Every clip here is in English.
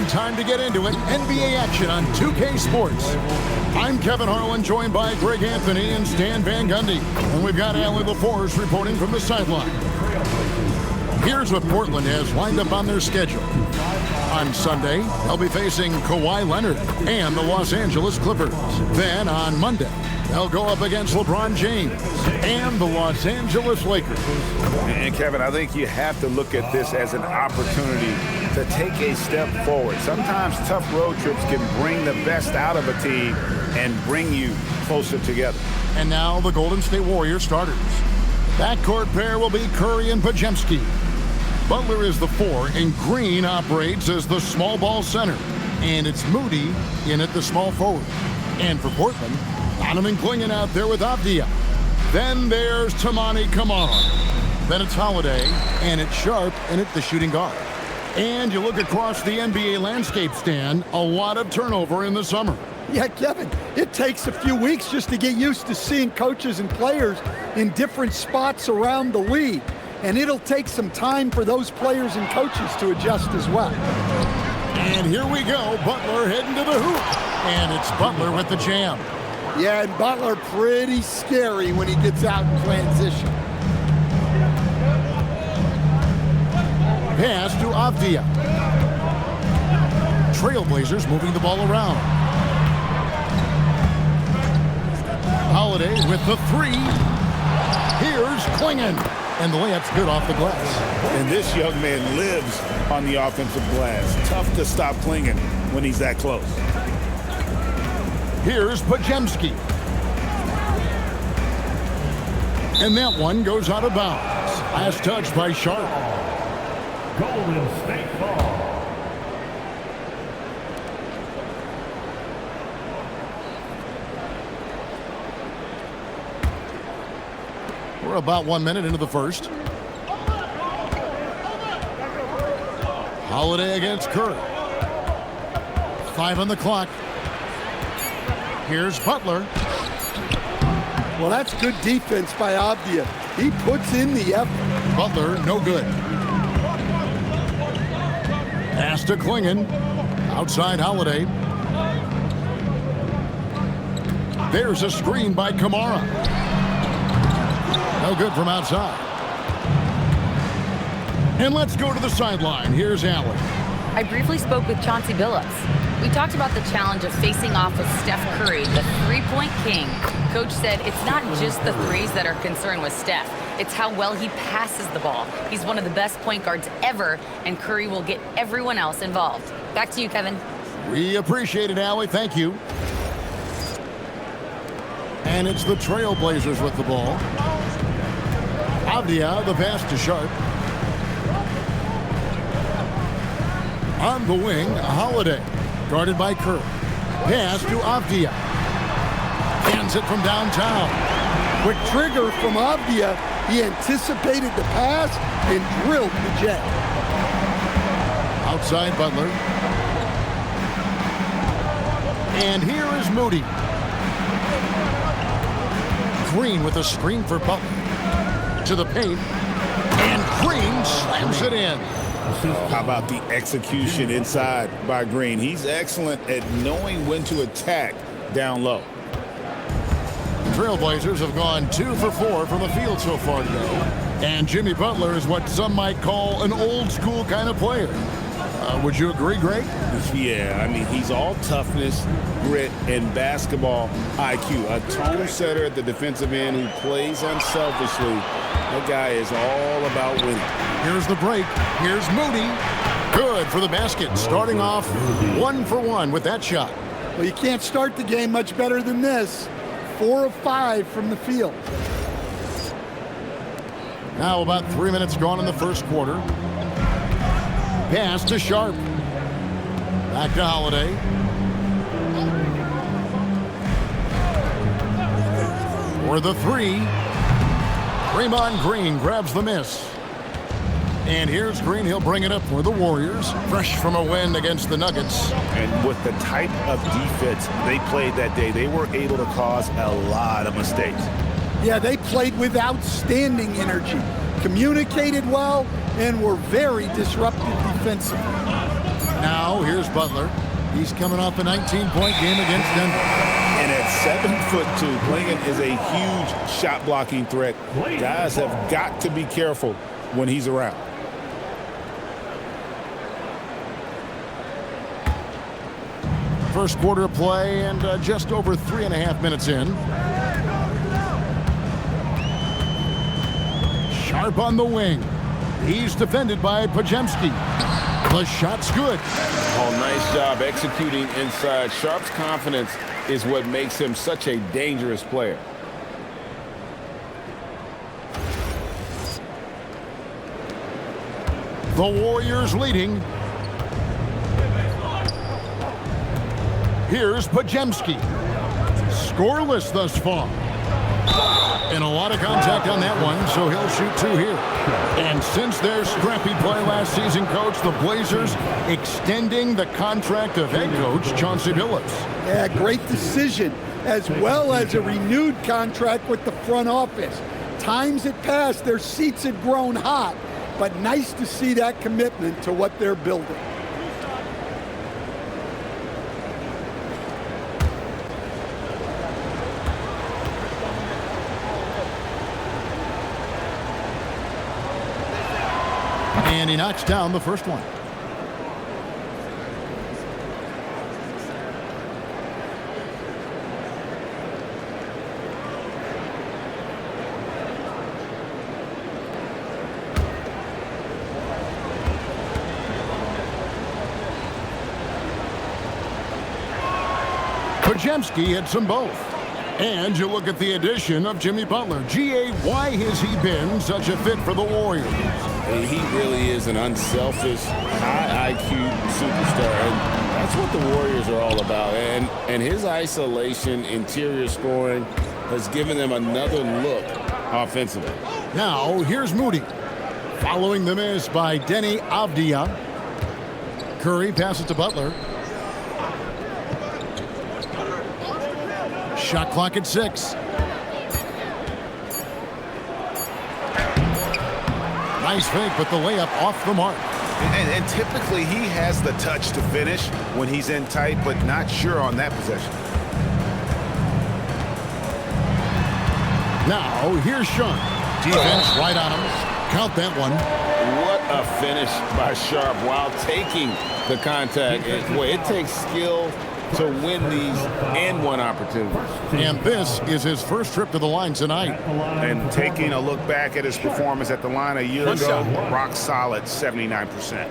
time to get into it. NBA action on 2K Sports. I'm Kevin Harlan, joined by Greg Anthony and Stan Van Gundy. And we've got Allie LaForce reporting from the sideline. Here's what Portland has lined up on their schedule. On Sunday, they'll be facing Kawhi Leonard and the Los Angeles Clippers. Then on Monday, they'll go up against LeBron James and the Los Angeles Lakers. And Kevin, I think you have to look at this as an opportunity to take a step forward. Sometimes tough road trips can bring the best out of a team and bring you closer together. And now the Golden State Warriors starters. Backcourt pair will be Curry and Podziemski. Butler is the 4, and Green operates as the small ball center. And it's Moody in at the small forward. And for Portland, Donovan Clingan out there with Avdia. Then there's Toumani Camara. Then it's Holiday, and it's Sharpe, and it's the shooting guard. And you look across the NBA landscape, Stan, a lot of turnover in the summer. Yeah, Kevin, it takes a few weeks just to get used to seeing coaches and players in different spots around the league. And it'll take some time for those players and coaches to adjust as well. And here we go, Butler heading to the hoop. And it's Butler with the jam. Yeah, and Butler pretty scary when he gets out in transition. Pass to Avdia. Trailblazers moving the ball around. Holiday with the 3. Here's Clingan. And the layup's good off the glass. And this young man lives on the offensive glass. Tough to stop Clingan when he's that close. Here's Podziemski. And that one goes out of bounds. Last touch by Sharpe. Golden State ball. We're about 1 minute into the first. Holiday against Curry. 5 on the clock. Here's Butler. Well, that's good defense by Avdia. He puts in the effort. Butler, no good. Pass to Clingan. Outside Holiday. There's a screen by Camara. No good from outside. And let's go to the sideline. Here's Allen. I briefly spoke with Chauncey Billups. We talked about the challenge of facing off with Steph Curry, the three-point king. Coach said it's not just the threes that are concerned with Steph. It's how well he passes the ball. He's one of the best point guards ever, and Curry will get everyone else involved. Back to you, Kevin. We appreciate it, Allie. Thank you. And it's the Trailblazers with the ball. Avdia, the pass to Sharpe. On the wing, Holiday. Guarded by Curry. Pass to Avdia. Hands it from downtown. Quick trigger from Avdia. He anticipated the pass and drilled the jet. Outside Butler. And here is Moody. Green with a screen for Butler. To the paint, and Green slams it in. How about the execution inside by Green? He's excellent at knowing when to attack down low. Trailblazers have gone 2 for 4 from the field so far today. And Jimmy Butler is what some might call an old school kind of player. Would you agree, Greg? Yeah, I mean, he's all toughness, grit, and basketball IQ. A tone setter at the defensive end who plays unselfishly. That guy is all about winning. Here's the break. Here's Moody. Good for the basket. Starting off 1 for 1 with that shot. Well, you can't start the game much better than this. 4 of 5 from the field. Now about 3 minutes gone in the first quarter. Pass to Sharpe. Back to Holiday. For the 3. Draymond Green grabs the miss. And here's Green. He'll bring it up for the Warriors. Fresh from a win against the Nuggets. And with the type of defense they played that day, they were able to cause a lot of mistakes. Yeah, they played with outstanding energy, communicated well, and were very disruptive defensively. Now here's Butler. He's coming off a 19-point game against Denver. And at 7'2", Klingon is a huge shot blocking threat. Guys have got to be careful when he's around. First quarter of play and just over 3.5 minutes in. Sharpe on the wing. He's defended by Podziemski. The shot's good. Oh, nice job executing inside. Sharpe's confidence is what makes him such a dangerous player. The Warriors leading. Here's Podziemski. Scoreless thus far. And a lot of contact on that one, so he'll shoot 2 here. And since their scrappy play last season, Coach, the Blazers extending the contract of head coach Chauncey Billups. Yeah, great decision, as well as a renewed contract with the front office. Times had passed, their seats had grown hot, but nice to see that commitment to what they're building. And he knocks down the first one. Podziemski hits them both. And you look at the addition of Jimmy Butler. G.A., why has he been such a fit for the Warriors? He really is an unselfish, high IQ superstar, and that's what the Warriors are all about. And his isolation, interior scoring has given them another look offensively. Now, here's Moody. Following the miss by Deni Avdija. Curry passes to Butler. Shot clock at 6. Nice fake, but the layup off the mark. And typically he has the touch to finish when he's in tight, but not sure on that possession. Now, here's Sharpe. Defense right on him. Count that one. What a finish by Sharpe while taking the contact. It takes skill to win these and one opportunity. And this is his first trip to the line tonight. And taking a look back at his performance at the line a year ago, rock solid 79%.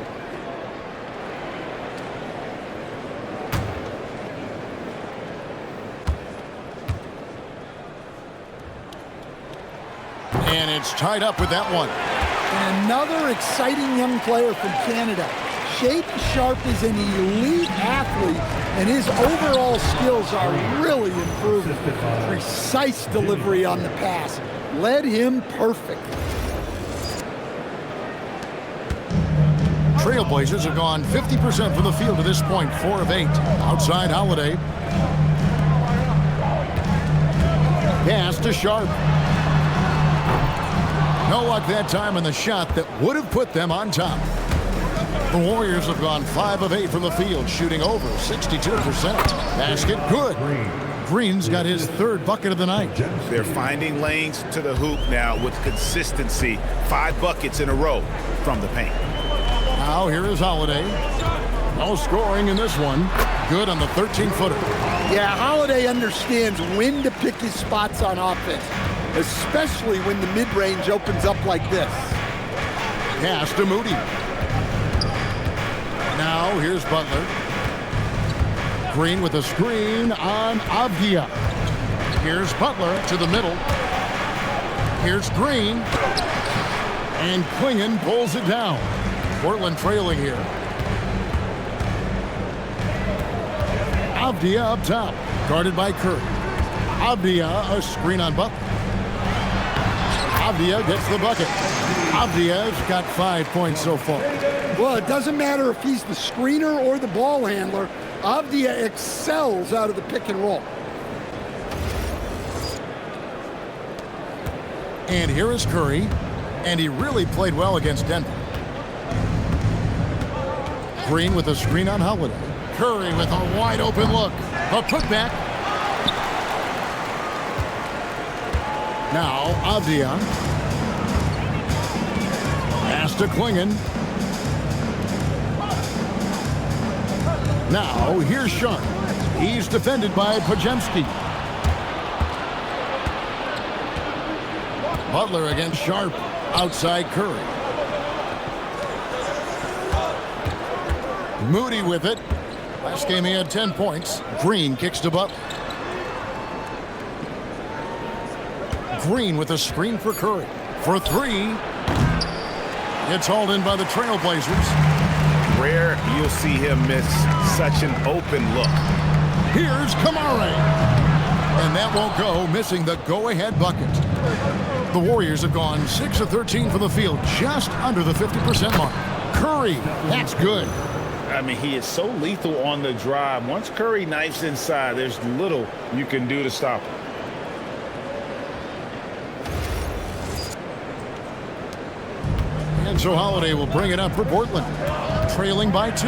And it's tied up with that one. And another exciting young player from Canada. Shaedon Sharpe is an elite athlete, and his overall skills are really improving. Precise delivery on the pass led him perfectly. Trailblazers have gone 50% from the field to this point, 4 of 8. Outside Holiday. Pass to Sharpe. No luck that time on the shot that would have put them on top. The Warriors have gone 5 of 8 from the field, shooting over 62%. Basket good. Green's got his 3rd bucket of the night. They're finding lanes to the hoop now with consistency. 5 buckets in a row from the paint. Now here is Holiday. No scoring in this one. Good on the 13-footer. Yeah, Holiday understands when to pick his spots on offense, especially when the mid-range opens up like this. Pass to Moody. Now here's Butler. Green with a screen on Avdija. Here's Butler to the middle. Here's Green. And Klingon pulls it down. Portland trailing here. Avdija up top. Guarded by Curry. Avdija, a screen on Butler. Avdija gets the bucket. Avdija's got 5 points so far. Well, it doesn't matter if he's the screener or the ball handler. Avdija excels out of the pick and roll. And here is Curry. And he really played well against Denver. Green with a screen on Holiday. Curry with a wide open look. A putback. Now Avdia. Pass to Klingon. Now here's Sharpe. He's defended by Podziemski. Butler against Sharpe. Outside Curry. Moody with it. Last game he had 10 points. Green kicks to Butler. Green with a screen for Curry. For three. It's hauled in by the Trailblazers. Rare you'll see him miss such an open look. Here's Kamare. And that won't go, missing the go-ahead bucket. The Warriors have gone 6 of 13 from the field, just under the 50% mark. Curry, that's good. I mean, he is so lethal on the drive. Once Curry knifes inside, there's little you can do to stop him. And so Holiday will bring it up for Portland, trailing by 2.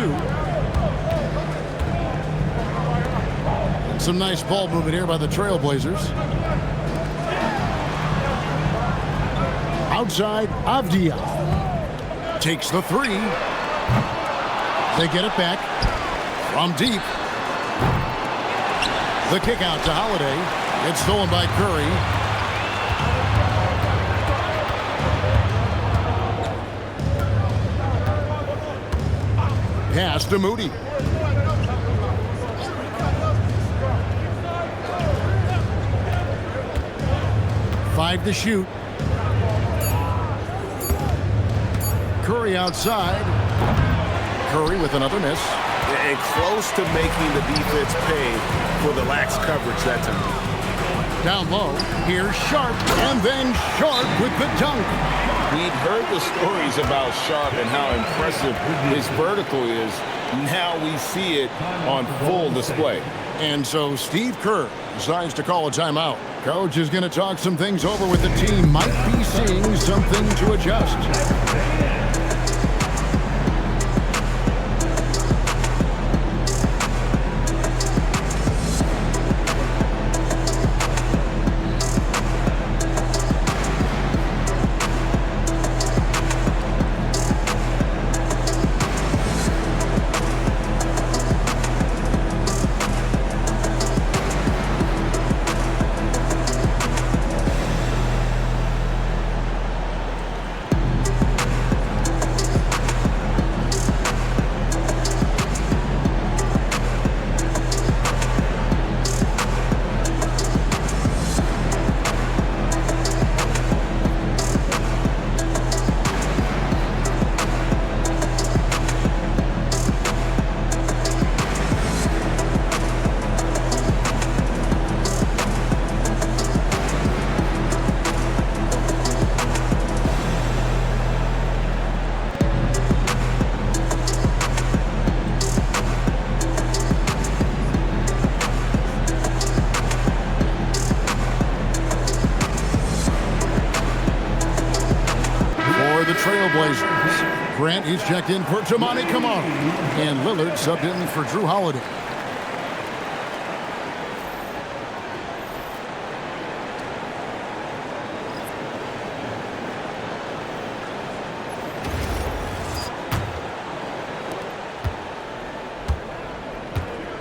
And some nice ball movement here by the Trailblazers. Outside, Avdia takes the three. They get it back from deep. The kick out to Holiday. It's stolen by Curry. Pass to Moody. Five to shoot. Curry outside. Curry with another miss. And close to making the defense pay for the lax coverage that time. Down low, here's Sharpe, and then Sharpe with the dunk. We'd heard the stories about Sharpe and how impressive his vertical is. Now we see it on full display. And so Steve Kerr decides to call a timeout. Coach is going to talk some things over with the team. Might be seeing something to adjust. Trailblazers. Grant, he's checked in for Tamani Kamara. And Lillard subbed in for Drew Holiday.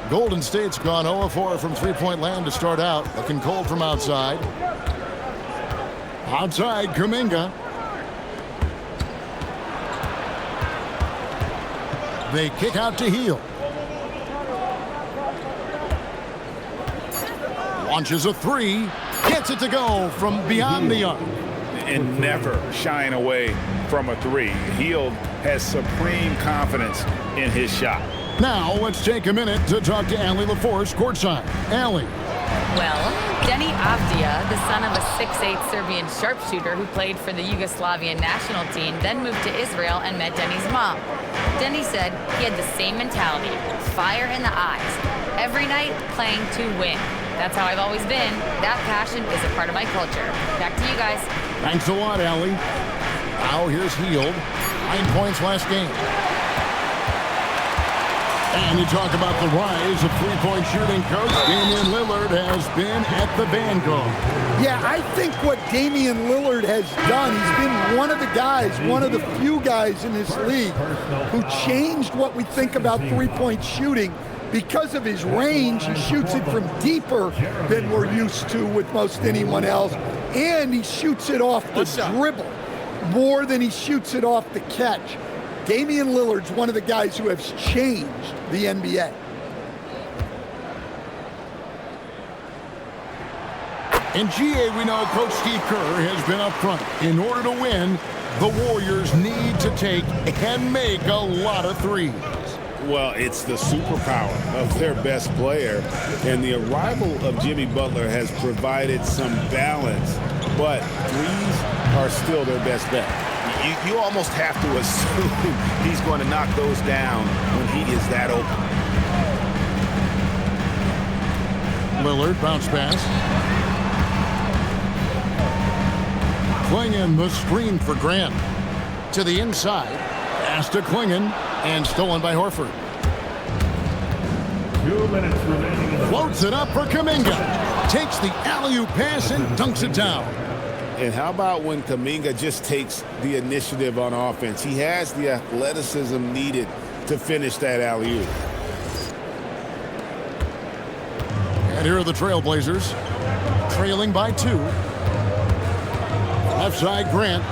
Golden State's gone 0-4 from three-point land to start out. Looking cold from outside. Outside, Kuminga. They kick out to Hield. Launches a three. Gets it to go from beyond the arc. And never shying away from a three. Hield has supreme confidence in his shot. Now let's take a minute to talk to Allie LaForce courtside. Allie. Well, Denny Avdia, the son of a 6'8 Serbian sharpshooter who played for the Yugoslavian national team, then moved to Israel and met Denny's mom. Denny said he had the same mentality, fire in the eyes. Every night, playing to win. That's how I've always been. That passion is a part of my culture. Back to you guys. Thanks a lot, Allie. Now here's Hield. 9 points last game. And you talk about the rise of three-point shooting, Coach. Damian Lillard has been at the vanguard. Yeah, I think what Damian Lillard has done, he's been one of the guys, one of the few guys in this league who changed what we think about three-point shooting. Because of his range, he shoots it from deeper than we're used to with most anyone else. And he shoots it off the dribble more than he shoots it off the catch. Damian Lillard's one of the guys who has changed the NBA. In GA, we know Coach Steve Kerr has been up front. In order to win, the Warriors need to take and make a lot of threes. Well, it's the superpower of their best player, and the arrival of Jimmy Butler has provided some balance, but threes are still their best bet. You almost have to assume he's going to knock those down when he is that open. Lillard, bounce pass. Klingon, the screen for Grant. To the inside. Pass to Klingon, and stolen by Horford. 2 minutes remaining. Floats it up for Kuminga. Takes the alley-oop pass and dunks it down. And how about when Kuminga just takes the initiative on offense? He has the athleticism needed to finish that alley-oop. And here are the Trailblazers, trailing by 2. Left side, Grant.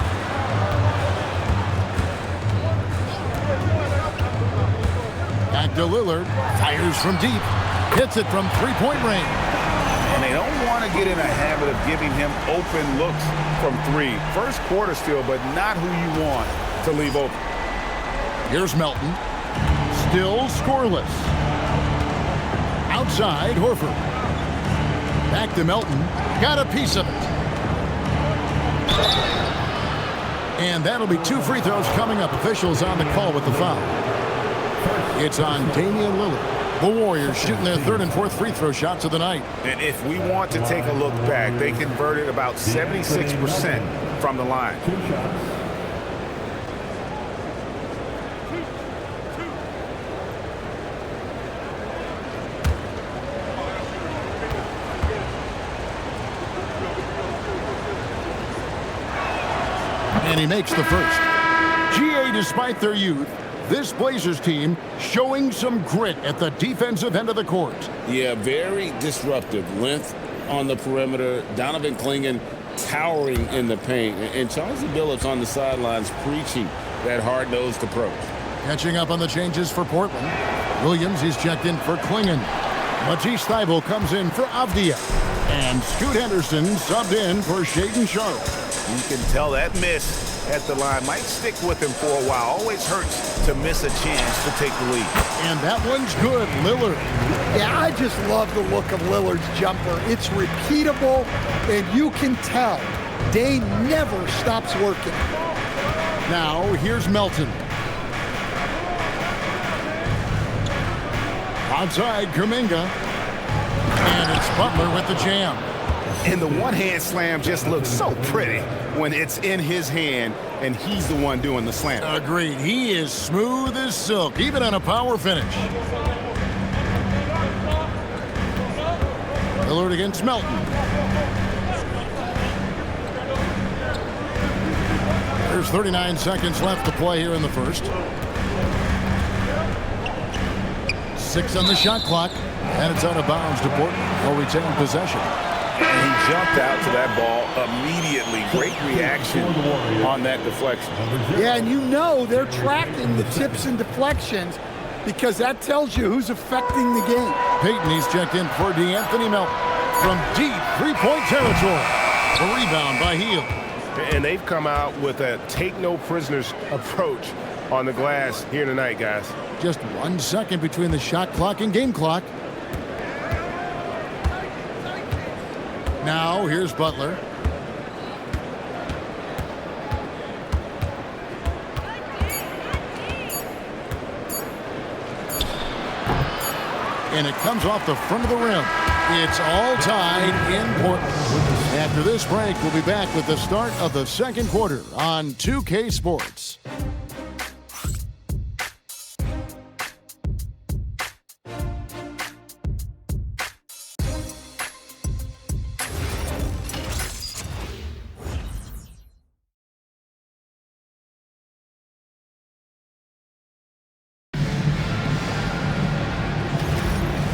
Back to Lillard. Fires from deep. Hits it from three-point range. And they don't want to get in a habit of giving him open looks from 3. First quarter still, but not who you want to leave open. Here's Melton. Still scoreless. Outside, Horford. Back to Melton. Got a piece of it. And that'll be 2 free throws coming up. Officials on the call with the foul. It's on Damian Lillard. The Warriors shooting their 3rd and 4th free throw shots of the night. And if we want to take a look back, they converted about 76% from the line. 2 shots. And he makes the first. GA, despite their youth, this Blazers team showing some grit at the defensive end of the court. Yeah, very disruptive. Length on the perimeter. Donovan Klingon towering in the paint. And Chauncey Billups on the sidelines preaching that hard-nosed approach. Catching up on the changes for Portland. Williams, he's checked in for Klingon. Matisse Thybulle comes in for Avdia. And Scoot Henderson subbed in for Shaedon Sharpe. You can tell that miss at the line might stick with him for a while. Always hurts to miss a chance to take the lead. And that one's good, Lillard. Yeah, I just love the look of Lillard's jumper. It's repeatable, and you can tell Dame never stops working. Now, here's Melton. Outside, Kuminga. And it's Butler with the jam. And the one-hand slam just looks so pretty when it's in his hand and he's the one doing the slam. Agreed. He is smooth as silk, even on a power finish. Lillard against Melton. There's 39 seconds left to play here in the first. 6 on the shot clock, and it's out of bounds to Portland. Will retain possession. And he jumped out to that ball immediately. Great reaction on that deflection. Yeah, and you know they're tracking the tips and deflections because that tells you who's affecting the game. Payton, he's checked in for DeAnthony Melton from deep three-point territory. The rebound by Hield. And they've come out with a take-no-prisoners approach on the glass here tonight, guys. Just 1 second between the shot clock and game clock. Now, here's Butler. And it comes off the front of the rim. It's all tied in Portland. After this break, we'll be back with the start of the second quarter on 2K Sports.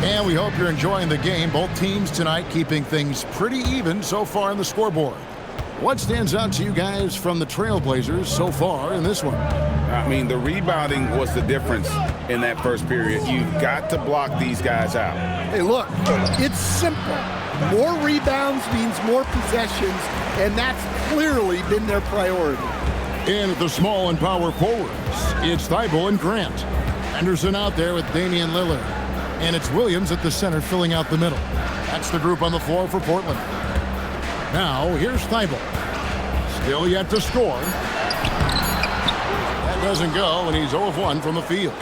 And we hope you're enjoying the game. Both teams tonight keeping things pretty even so far on the scoreboard. What stands out to you guys from the Trailblazers so far in this one? I mean, the rebounding was the difference in that first period. You've got to block these guys out. Hey, look, it's simple. More rebounds means more possessions, and that's clearly been their priority. And at the small and power forwards, it's Thibault and Grant. Henderson out there with Damian Lillard. And it's Williams at the center filling out the middle. That's the group on the floor for Portland. Now, here's Thibault. Still yet to score. That doesn't go, and he's 0 of 1 from the field.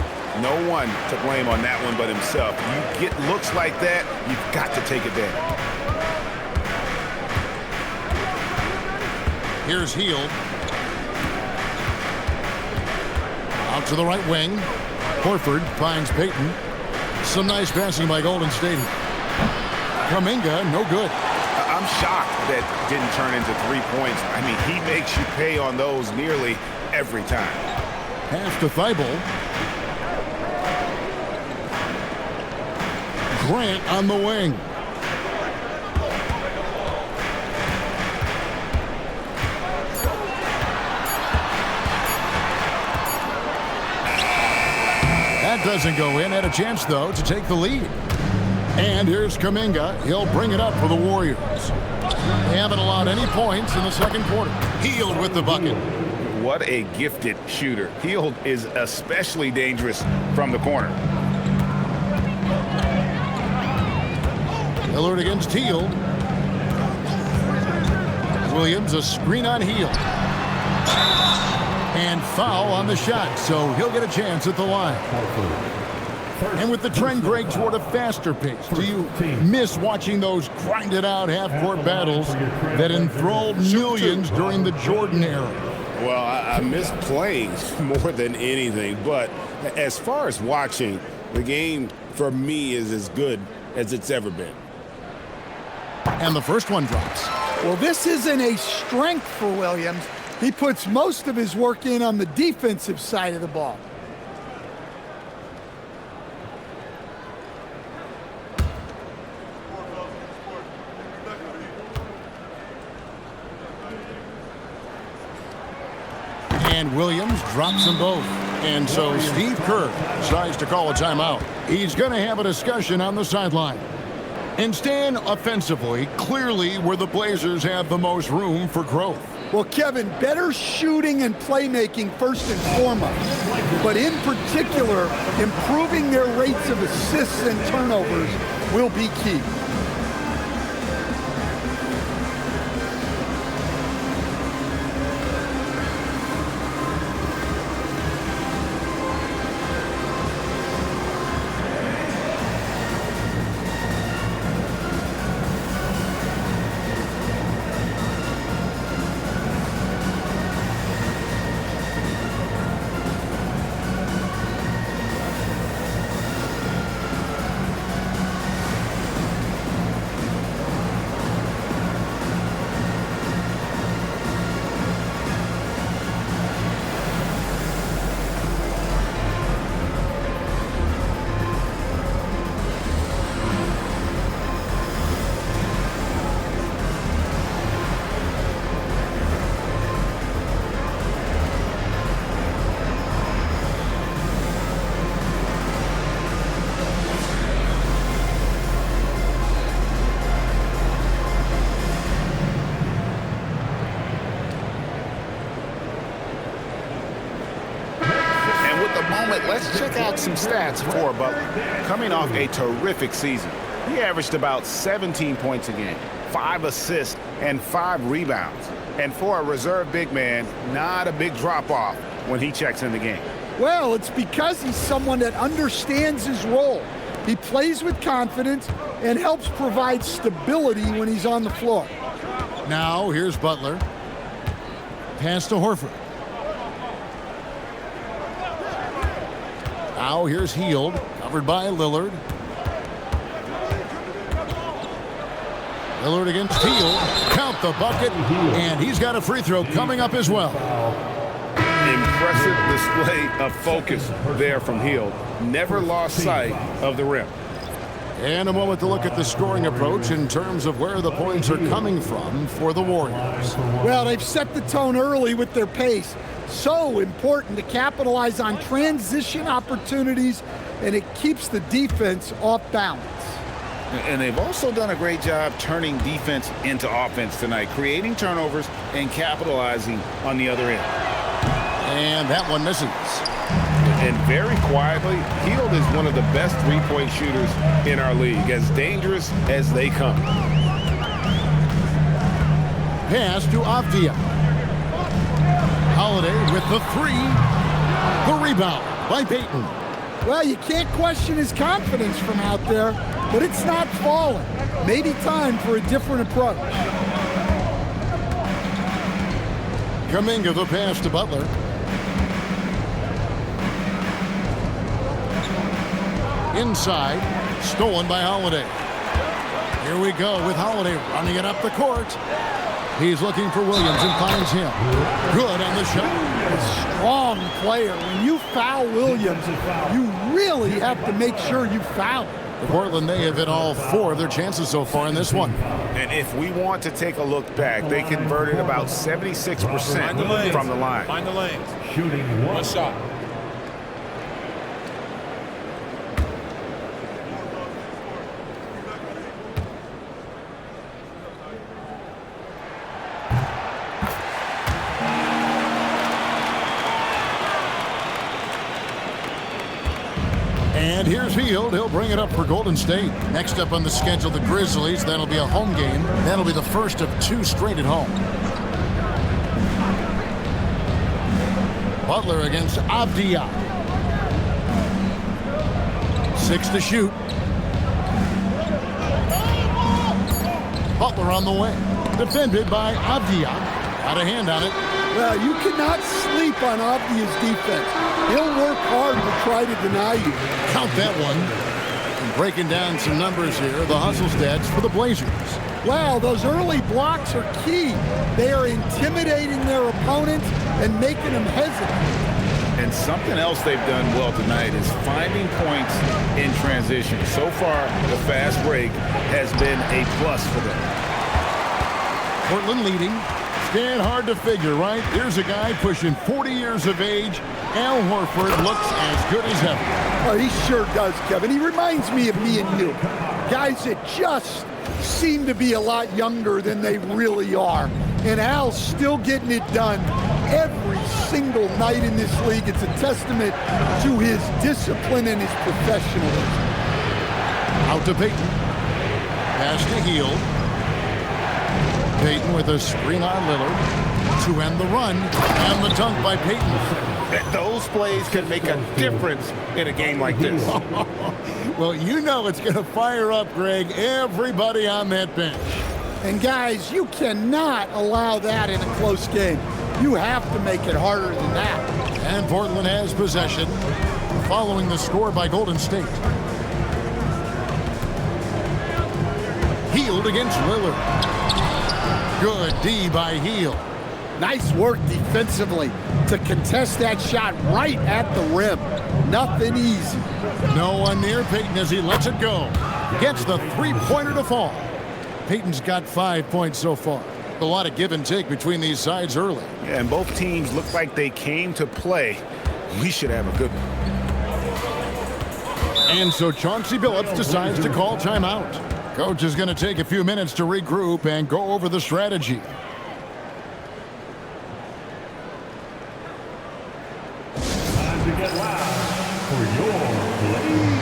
No one to blame on that one but himself. You get looks like that, you've got to take it down. Here's Hield. Out to the right wing. Horford finds Payton. Some nice passing by Golden State. Kuminga, no good. I'm shocked that didn't turn into 3 points. I mean, he makes you pay on those nearly every time. Pass to Thibault. Grant on the wing. That doesn't go in. Had a chance, though, to take the lead. And here's Kuminga. He'll bring it up for the Warriors. They haven't allowed any points in the second quarter. Hield with the bucket. What a gifted shooter. Hield is especially dangerous from the corner. Lillard against Hield. Williams, a screen on Hield. And foul on the shot, so he'll get a chance at the line. And with the trend break toward a faster pace, do you miss watching those grinded-out half-court battles that enthralled millions during the Jordan era? Well, I miss playing more than anything, but as far as watching, the game for me is as good as it's ever been. And the first one drops. Well, this isn't a strength for Williams. He puts most of his work in on the defensive side of the ball. And Williams drops them both. And so Steve Kerr decides to call a timeout. He's going to have a discussion on the sideline. And Stan, offensively, clearly where the Blazers have the most room for growth. Well, Kevin, better shooting and playmaking first and foremost. But in particular, improving their rates of assists and turnovers will be key. Let's check out some stats for Butler. Coming off a terrific season, he averaged about 17 points a game, 5 assists, and 5 rebounds. And for a reserve big man, not a big drop-off when he checks in the game. Well, it's because he's someone that understands his role. He plays with confidence and helps provide stability when he's on the floor. Now, here's Butler. Pass to Horford. Now here's Hield, covered by Lillard. Lillard against Hield. Count the bucket, and he's got a free throw coming up as well. Impressive display of focus there from Hield. Never lost sight of the rim. And a moment to look at the scoring approach in terms of where the points are coming from for the Warriors. Well, they've set the tone early with their pace. So important to capitalize on transition opportunities, and it keeps the defense off balance. And they've also done a great job turning defense into offense tonight, creating turnovers and capitalizing on the other end. And that one misses. And very quietly, Hield is one of the best three-point shooters in our league, as dangerous as they come. Pass to Avdia. Holiday with the three. The rebound by Payton. Well, you can't question his confidence from out there, but it's not falling. Maybe time for a different approach. Kuminga the pass to Butler. Inside, stolen by Holiday. Here we go with Holiday running it up the court. He's looking for Williams and finds him. Good on the shot. A strong player. When you foul Williams, you really have to make sure you foul him. Portland, they have hit all 4 of their chances so far in this one. And if we want to take a look back, they converted about 76% from the line. Find the lanes. Shooting One shot. And here's Hield. He'll bring it up for Golden State. Next up on the schedule, the Grizzlies. That'll be a home game. That'll be the first of 2 straight at home. Butler against Avdia. 6 to shoot. Butler on the way. Defended by Avdia. Got a hand on it. Well, you cannot sleep on Avdia's defense. He'll work hard to try to deny you. Count that one. And breaking down some numbers here, the hustle stats for the Blazers. Wow, those early blocks are key. They are intimidating their opponents and making them hesitate. And something else they've done well tonight is finding points in transition. So far, the fast break has been a plus for them. Portland leading. Stand hard to figure, right? Here's a guy pushing 40 years of age. Al Horford looks as good as ever. Oh, he sure does, Kevin. He reminds me of me and you. Guys that just seem to be a lot younger than they really are. And Al's still getting it done every single night in this league. It's a testament to his discipline and his professionalism. Out to Payton. Pass to Hield. Payton with a screen on Lillard to end the run. And the dunk by Payton. Those plays can make a difference in a game like this. Well, you know it's going to fire up, Greg, everybody on that bench. And guys, you cannot allow that in a close game. You have to make it harder than that. And Portland has possession following the score by Golden State. Hield against Lillard. Good D by Hield. Nice work defensively to contest that shot right at the rim. Nothing easy. No one near Payton as he lets it go. Gets the three-pointer to fall. Payton's got 5 points so far. A lot of give and take between these sides early. Yeah, and both teams look like they came to play. We should have a good one. And so Chauncey Billups decides to call timeout. Coach is going to take a few minutes to regroup and go over the strategy. Time to get loud for your Blazers.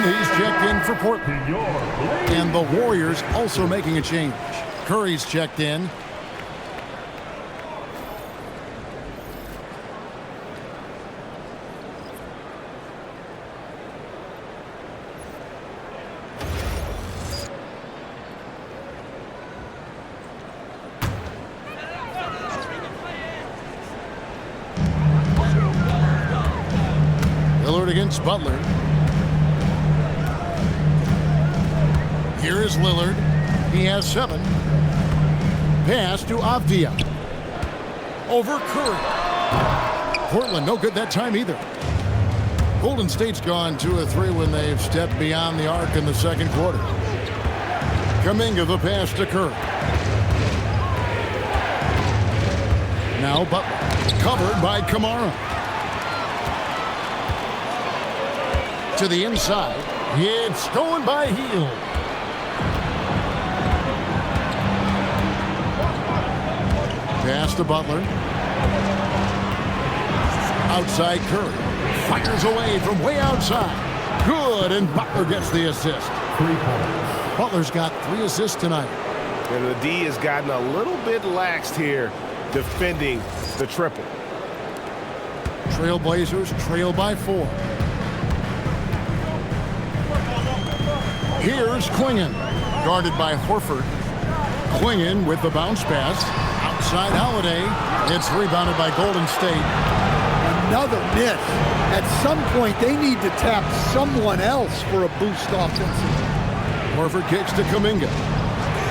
he's checked in for Portland. Your play. And the Warriors also making a change. Curry's checked in. Lillard against Butler. Here is Lillard. He has 7. Pass to Avdia. Over Curry. Portland, no good that time either. Golden State's gone 2 of 3 when they've stepped beyond the arc in the second quarter. Kuminga the pass to Curry. Now Butler. Covered by Kamara. To the inside. It's stolen by Hield. Pass to Butler. Outside Curry. Fires away from way outside. Good, and Butler gets the assist. 3 points. Butler's got 3 assists tonight. And the D has gotten a little bit laxed here defending the triple. Trailblazers trail by 4. Here's Klingon, guarded by Horford. Klingon with the bounce pass. Outside Holiday. It's rebounded by Golden State. Another miss. At some point, they need to tap someone else for a boost offensively. Horford kicks to Kuminga.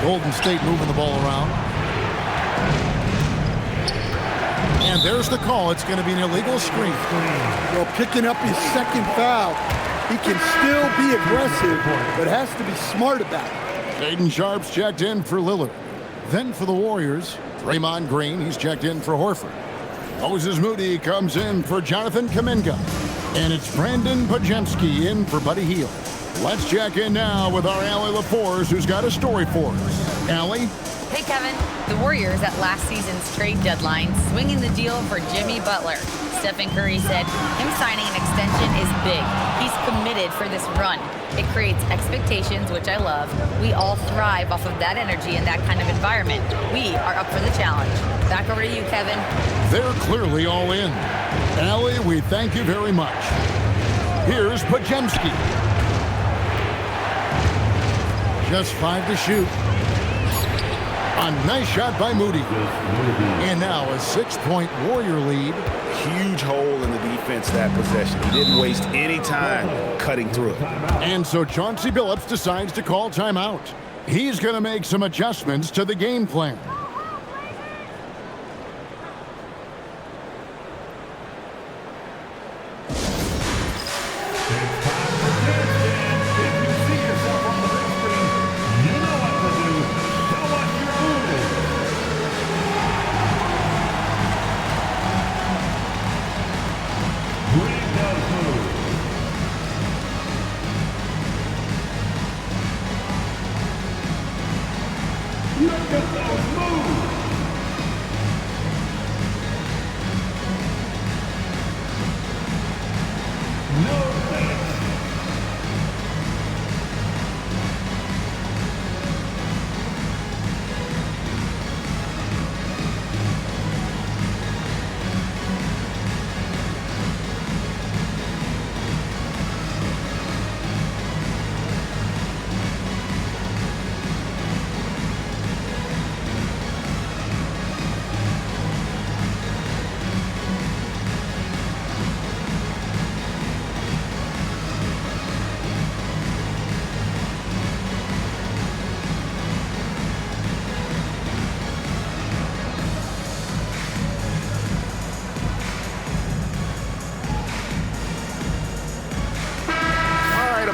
Golden State moving the ball around. And there's the call. It's going to be an illegal screen. Well, picking up his second foul, he can still be aggressive, but has to be smart about it. Shaedon Sharpe's checked in for Lillard. Then for the Warriors, Draymond Green, he's checked in for Horford. Moses Moody comes in for Jonathan Kuminga. And it's Brandon Pajemski in for Buddy Hield. Let's check in now with our Allie LaForce, who's got a story for us. Allie? Hey, Kevin. The Warriors at last season's trade deadline swinging the deal for Jimmy Butler. Stephen Curry said him signing an extension is big. He's committed for this run. It creates expectations, which I love. We all thrive off of that energy and that kind of environment. We are up for the challenge. Back over to you, Kevin. They're clearly all in. Allie, we thank you very much. Here's Pajemski. Just 5 to shoot. A nice shot by Moody. And now a 6-point Warrior lead. Huge hole in the defense that possession. He didn't waste any time cutting through it. And so Chauncey Billups decides to call timeout. He's going to make some adjustments to the game plan.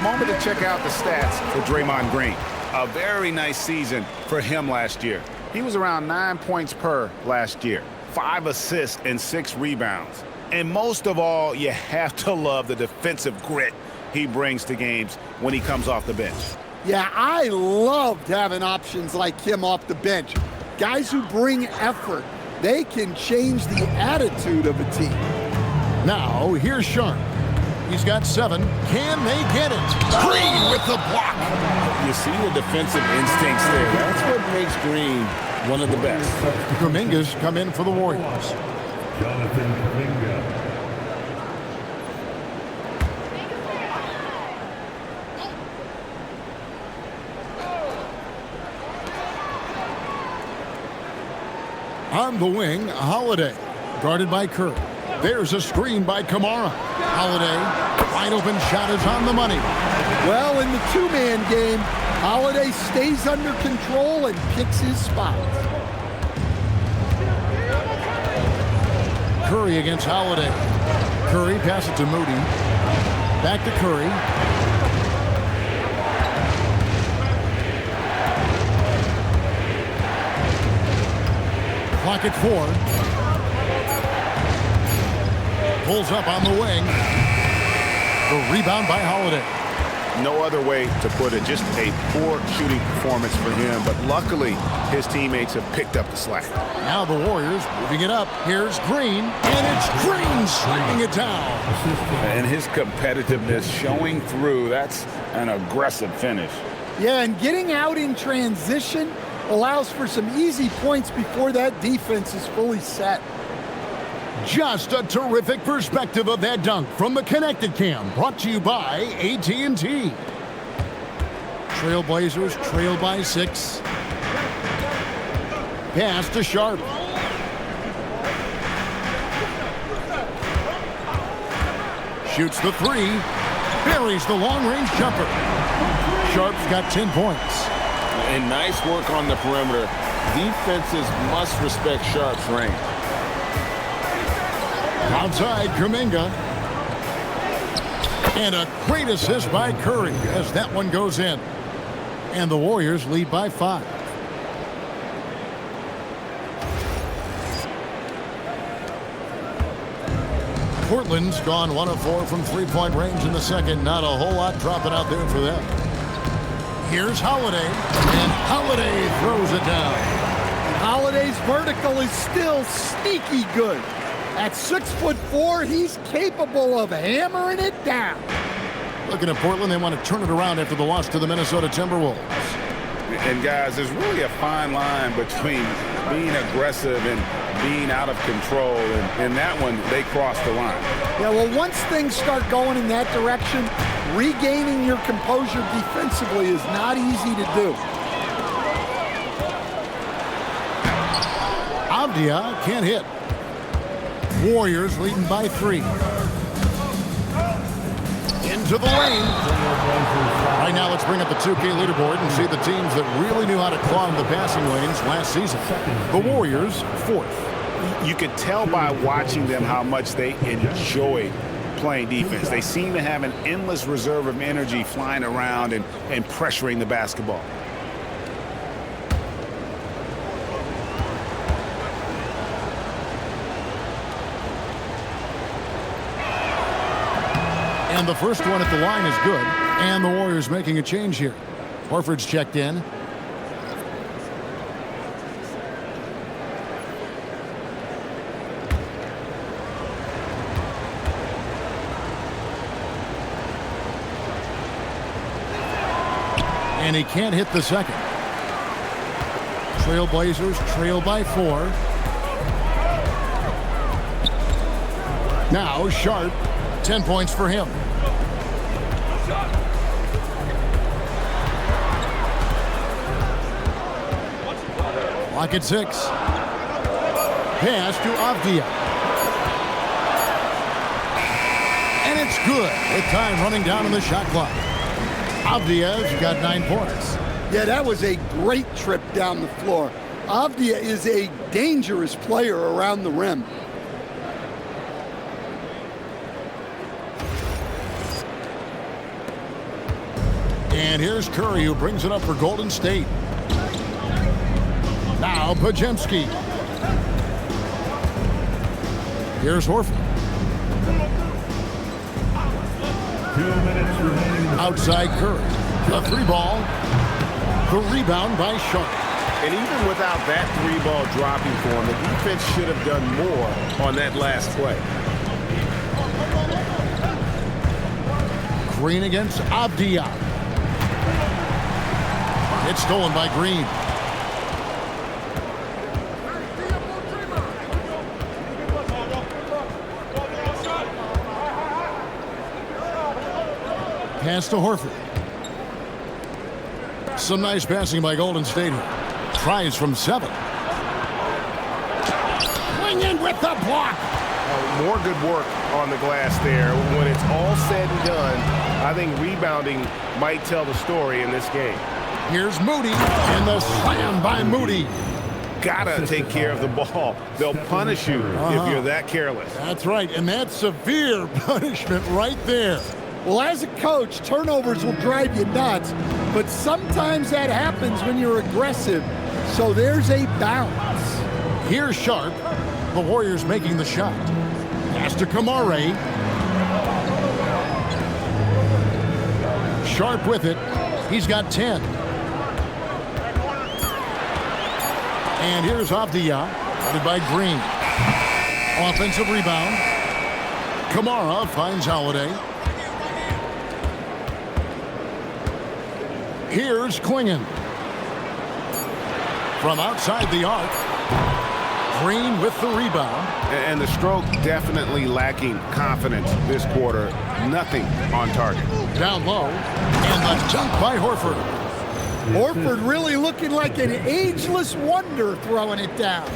Moment to check out the stats for Draymond Green. A very nice season for him last year. He was around 9 points per last year, 5 assists and 6 rebounds. And most of all, you have to love the defensive grit he brings to games when he comes off the bench. Yeah, I loved having options like him off the bench. Guys who bring effort. They can change the attitude of a team. Now, here's Sharpe. He's got 7. Can they get it? Green with the block. You see the defensive instincts there. That's what makes Green one of the best. Kuminga's come in for the Warriors. Jonathan Kuminga. On the wing, Holiday, guarded by Curry. There's a screen by Kamara. Holiday, wide open shot is on the money. Well, in the two-man game, Holiday stays under control and picks his spots. Curry against Holiday. Curry passes it to Moody. Back to Curry. Clock at 4. Pulls up on the wing. The rebound by Holiday. No other way to put it. Just a poor shooting performance for him. But luckily, his teammates have picked up the slack. Now the Warriors moving it up. Here's Green. And it's Green slamming it down. And his competitiveness showing through. That's an aggressive finish. Yeah, and getting out in transition allows for some easy points before that defense is fully set. Just a terrific perspective of that dunk from the Connected Cam, brought to you by AT&T. Trailblazers trail by 6. Pass to Sharpe. Shoots the 3. Buries the long-range jumper. Sharpe's got 10 points. And nice work on the perimeter. Defenses must respect Sharpe's range. Outside, Kuminga. And a great assist by Curry as that one goes in. And the Warriors lead by 5. Portland's gone 1 of 4 from three-point range in the second. Not a whole lot dropping out there for them. Here's Holiday, and Holiday throws it down. Holiday's vertical is still sneaky good. At 6'4", he's capable of hammering it down. Looking at Portland, they want to turn it around after the loss to the Minnesota Timberwolves. And guys, there's really a fine line between being aggressive and being out of control. And that one, they crossed the line. Yeah, well, once things start going in that direction, regaining your composure defensively is not easy to do. Avdia can't hit. Warriors leading by 3. Into the lane. Right now, let's bring up the 2K leaderboard and see the teams that really knew how to clog the passing lanes last season. The Warriors, 4th. You could tell by watching them how much they enjoy playing defense. They seem to have an endless reserve of energy flying around and pressuring the basketball. And the first one at the line is good. And the Warriors making a change here. Horford's checked in. And he can't hit the second. Trailblazers trail by 4. Now Sharpe, 10 points for him. Clock at 6. Pass to Avdia. And it's good with time running down on the shot clock. Avdia's got 9 points. Yeah, that was a great trip down the floor. Avdia is a dangerous player around the rim. And here's Curry, who brings it up for Golden State. Now Podziemski. Here's Horford. 2 minutes remaining. Outside Curry. A 3-ball. The rebound by Sharpe. And even without that 3-ball dropping for him, the defense should have done more on that last play. Green against Avdia. It's stolen by Green. Pass to Horford. Some nice passing by Golden State here. Tries from 7. Swing in with the block. More good work on the glass there. When it's all said and done, I think rebounding might tell the story in this game. Here's Moody, and the slam by Moody. Gotta take care of the ball. They'll punish you if you're that careless. That's right, and that's severe punishment right there. Well, as a coach, turnovers will drive you nuts, but sometimes that happens when you're aggressive. So there's a balance. Here's Sharpe. The Warriors making the shot. Pass to Kamare. Sharpe with it. He's got 10. And here's Avdia, guarded by Green. Offensive rebound. Kamara finds Holiday. Here's Klingon. From outside the arc. Green with the rebound. And the stroke definitely lacking confidence this quarter. Nothing on target. Down low. And the dunk by Horford. Horford really looking like an ageless wonder throwing it down.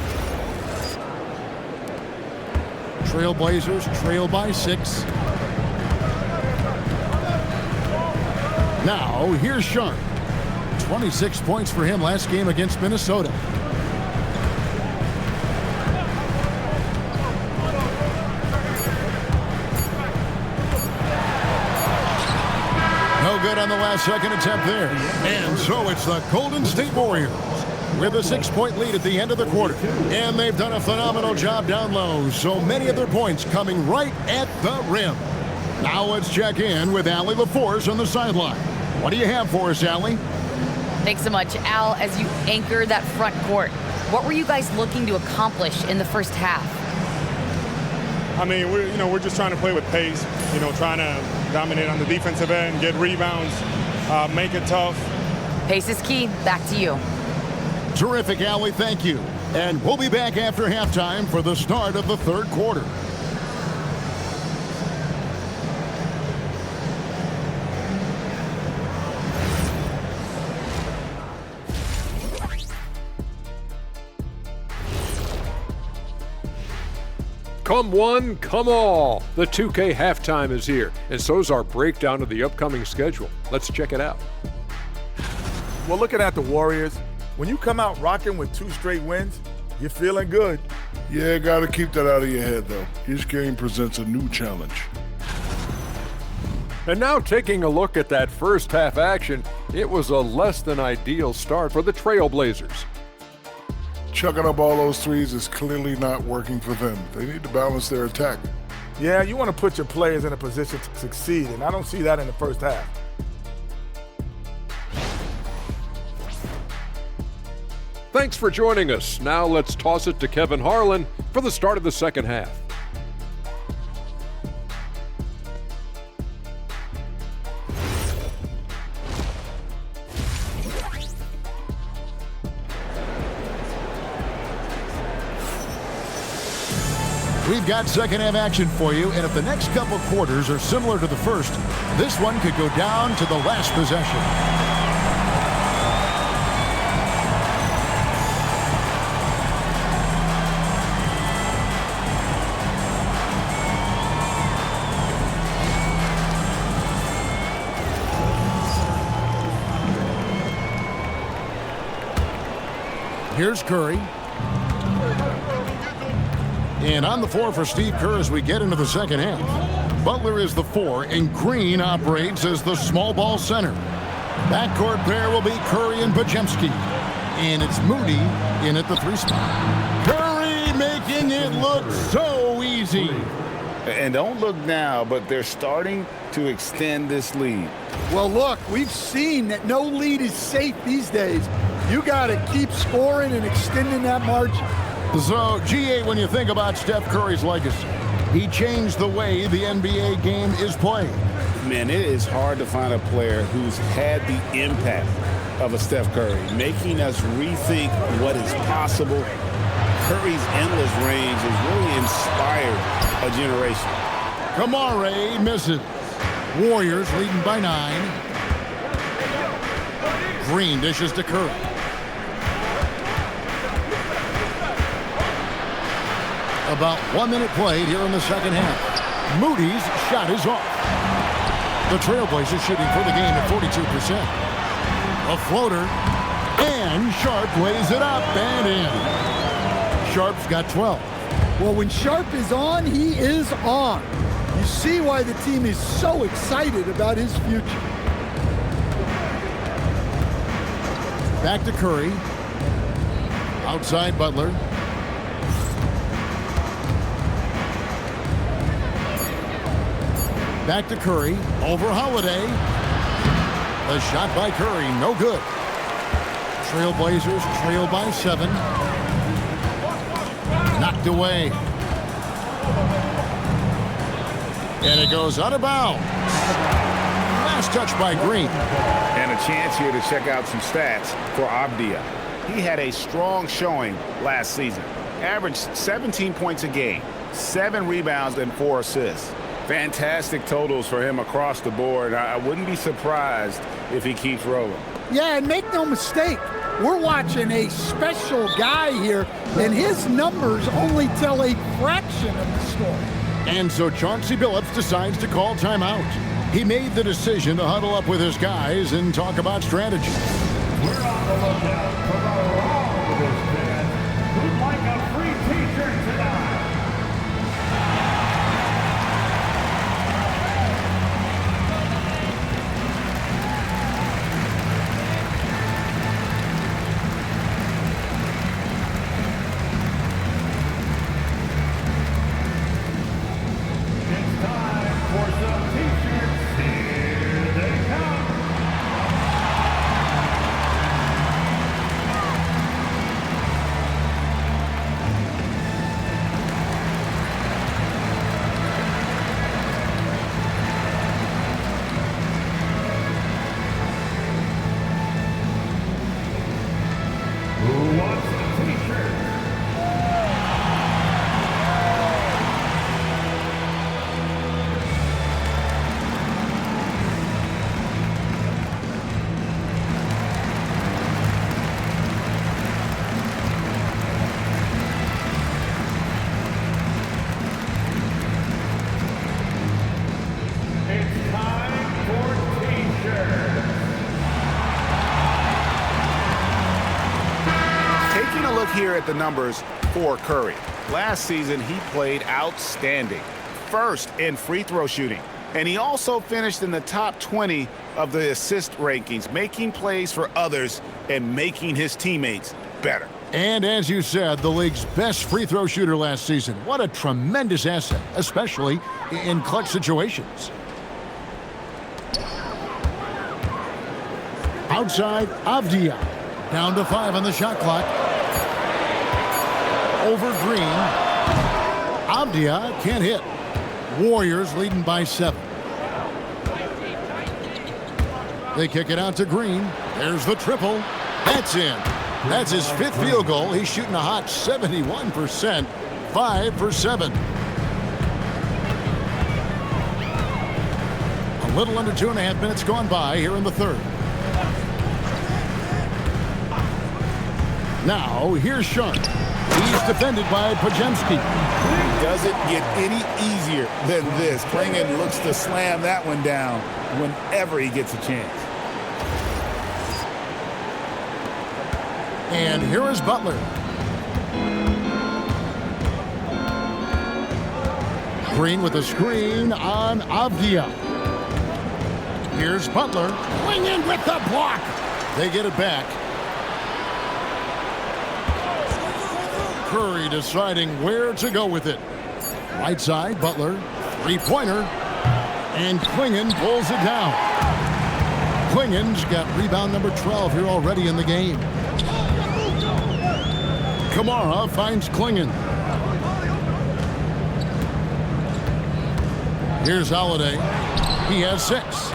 Trailblazers trail by 6. Now, here's Sharpe. 26 points for him last game against Minnesota. No good on the last second attempt there. And so it's the Golden State Warriors with a 6-point lead at the end of the quarter. And they've done a phenomenal job down low. So many of their points coming right at the rim. Now let's check in with Allie LaForce on the sideline. What do you have for us, Allie? Thanks so much, Al. As you anchor that front court, what were you guys looking to accomplish in the first half? I mean, we're just trying to play with pace, trying to dominate on the defensive end, get rebounds, make it tough. Pace is key. Back to you. Terrific, Allie. Thank you. And we'll be back after halftime for the start of the third quarter. Come one, come all. The 2K halftime is here, and so's our breakdown of the upcoming schedule. Let's check it out. Well, looking at the Warriors, when you come out rocking with 2 straight wins, you're feeling good. Yeah, got to keep that out of your head, though. Each game presents a new challenge. And now taking a look at that first half action, it was a less than ideal start for the Trailblazers. Chucking up all those threes is clearly not working for them. They need to balance their attack. Yeah, you want to put your players in a position to succeed, and I don't see that in the first half. Thanks for joining us. Now let's toss it to Kevin Harlan for the start of the second half. We've got second half action for you, and if the next couple quarters are similar to the first, this one could go down to the last possession. Here's Curry. And on the floor for Steve Kerr as we get into the second half. Butler is the 4, and Green operates as the small ball center. Backcourt pair will be Curry and Podziemski. And it's Moody in at the 3 spot. Curry making it look so easy. And don't look now, but they're starting to extend this lead. Well, look, we've seen that no lead is safe these days. You got to keep scoring and extending that margin. So, GA, when you think about Steph Curry's legacy, he changed the way the NBA game is played. Man, it is hard to find a player who's had the impact of a Steph Curry, making us rethink what is possible. Curry's endless range has really inspired a generation. Kamare misses. Warriors leading by 9. Green dishes to Curry. About 1 minute played here in the second half. Moody's shot is off. The Trailblazers shooting for the game at 42%. A floater, and Sharpe lays it up and in. Sharpe's got 12. Well, when Sharpe is on, he is on. You see why the team is so excited about his future. Back to Curry. Outside Butler. Back to Curry. Over Holiday. The shot by Curry, no good. Trailblazers trail by 7. Knocked away. And it goes out of bounds. Last touch by Green. And a chance here to check out some stats for Avdija. He had a strong showing last season. Averaged 17 points a game, 7 rebounds, and 4 assists. Fantastic totals for him across the board. I wouldn't be surprised if he keeps rolling. Yeah, and make no mistake, we're watching a special guy here, and his numbers only tell a fraction of the story. And so Chauncey Billups decides to call timeout. He made the decision to huddle up with his guys and talk about strategy. We're on the lookout for a Rivalry fan who'd like a free t-shirt tonight. Here at the numbers for Curry. Last season, he played outstanding. First in free throw shooting. And he also finished in the top 20 of the assist rankings, making plays for others and making his teammates better. And as you said, the league's best free throw shooter last season. What a tremendous asset, especially in clutch situations. Outside, Avdija. Down to 5 on the shot clock. Over Green. Avdija can't hit. Warriors leading by 7. They kick it out to Green. There's the triple. That's in. That's his 5th field goal. He's shooting a hot 71%. 5 for 7. A little under 2.5 minutes gone by here in the 3rd. Now, here's Sharpe. He's defended by Podziemski. It doesn't get any easier than this. Klingon looks to slam that one down whenever he gets a chance. And here is Butler. Green with a screen on Avdija. Here's Butler. Klingon with the block. They get it back. Curry deciding where to go with it. Right side, Butler, 3-pointer, and Klingon pulls it down. Klingon's got rebound number 12 here already in the game. Kamara finds Klingon. Here's Holiday. He has 6.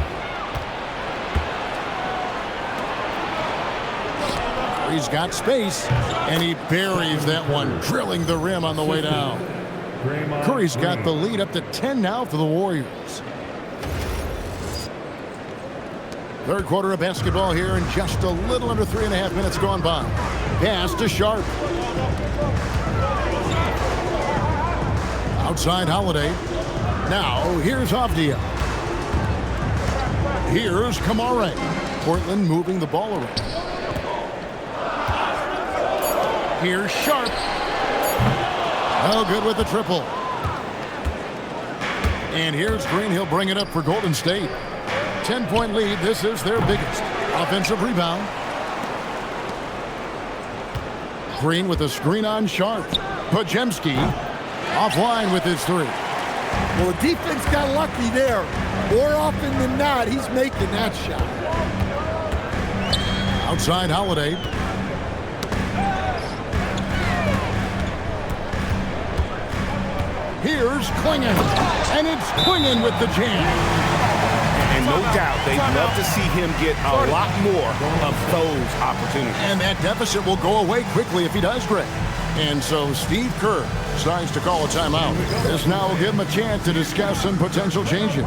He's got space, and he buries that one, drilling the rim on the way down. Curry's got the lead up to 10 now for the Warriors. Third quarter of basketball here, and just a little under 3.5 minutes gone by. Pass to Sharpe. Outside Holiday. Now here's Avdia. Here's Kamara. Portland moving the ball around. Here's Sharpe. Oh, good with the triple. And here's Green. He'll bring it up for Golden State. 10-point lead. This is their biggest. Offensive rebound. Green with a screen on Sharpe. Podziemski offline with his 3. Well, the defense got lucky there. More often than not, he's making that shot. Outside Holiday. Here's Klingon, and it's Klingon with the jam. And no doubt, they'd love to see him get a lot more of those opportunities. And that deficit will go away quickly if he does, Greg. And so Steve Kerr decides to call a timeout. This now will give him a chance to discuss some potential changes.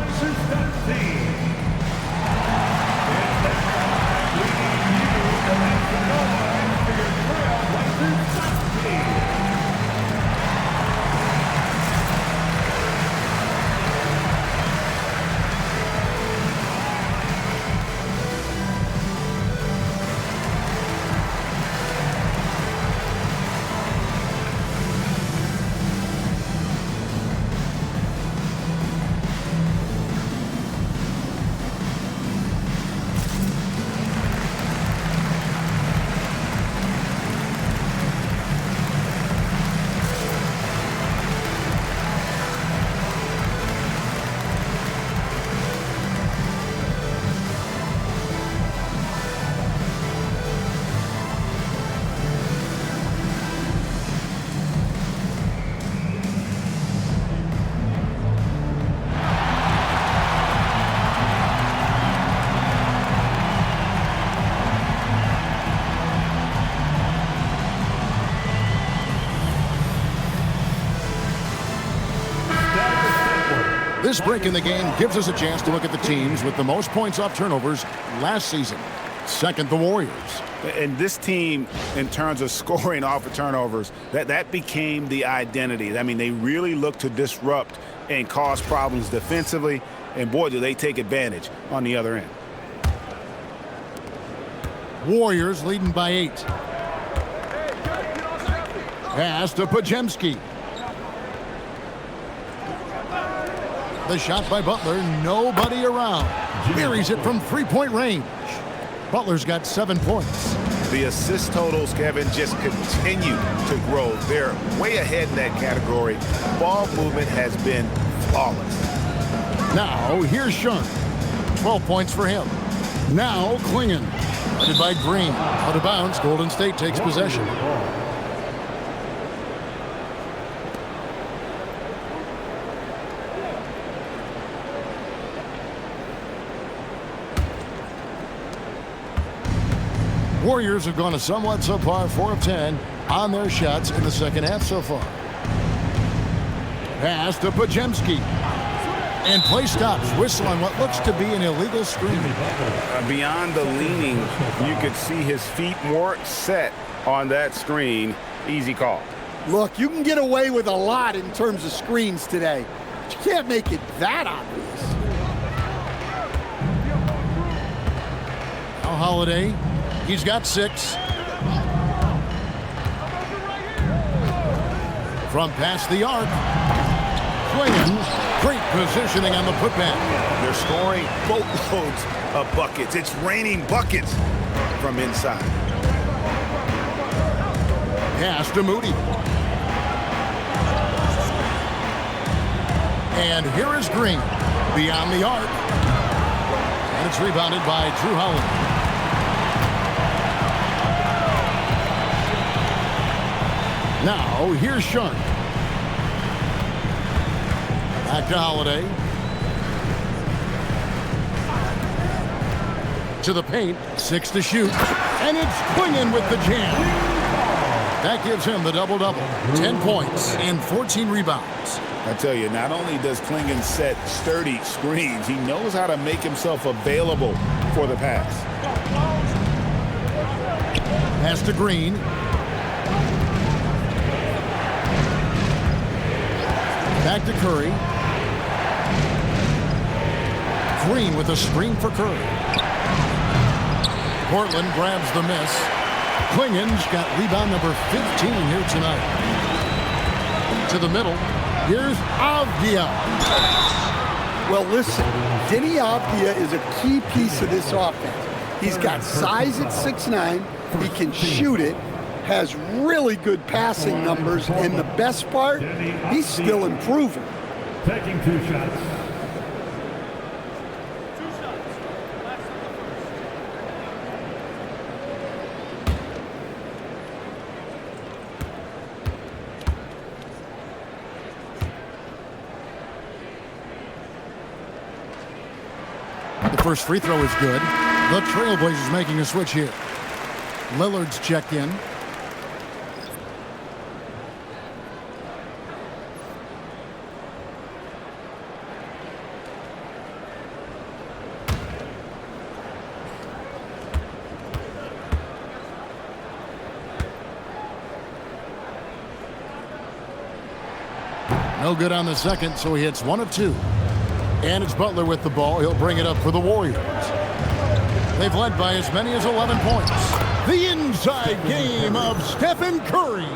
This break in the game gives us a chance to look at the teams with the most points off turnovers last season. Second, the Warriors. And this team, in terms of scoring off of turnovers, that became the identity. I mean, they really look to disrupt and cause problems defensively, and boy, do they take advantage on the other end. Warriors leading by 8. Pass to Podziemski. The shot by Butler, nobody around. Buries it from 3-point range. Butler's got 7 points. The assist totals, Kevin, just continue to grow. They're way ahead in that category. Ball movement has been flawless. Now, here's Sharpe. 12 points for him. Now, Klingon. Guarded by Green. Out of bounds, Golden State takes possession. Warriors have gone a somewhat subpar 4 of 10 on their shots in the second half so far. Pass to Podziemski. And play stops. Whistle on what looks to be an illegal screen. Beyond the leaning, you could see his feet more set on that screen. Easy call. Look, you can get away with a lot in terms of screens today. But you can't make it that obvious. Now Holiday. He's got 6. From past the arc. Klingon. Great positioning on the putback. They're scoring boatloads of buckets. It's raining buckets from inside. Pass to Moody. And here is Green. Beyond the arc. And it's rebounded by Drew Holiday. Now, here's Sharpe. Back to Holiday. To the paint, 6 to shoot, and it's Klingon with the jam. That gives him the double-double, 10 points and 14 rebounds. I tell you, not only does Klingon set sturdy screens, he knows how to make himself available for the pass. Pass to Green. Back to Curry. Green with a screen for Curry. Portland grabs the miss. Klingon's got rebound number 15 here tonight. To the middle. Here's Avdia. Well, listen, Denny Avdia is a key piece of this offense. He's got size at 6'9". He can shoot it, has really good passing numbers, and the best part, he's still improving. Taking 2 shots. The first free throw is good. The Trailblazers making a switch here. Lillard's checked in. No good on the second, so he hits 1 of 2. And it's Butler with the ball. He'll bring it up for the Warriors. They've led by as many as 11 points. The inside game of Stephen Curry.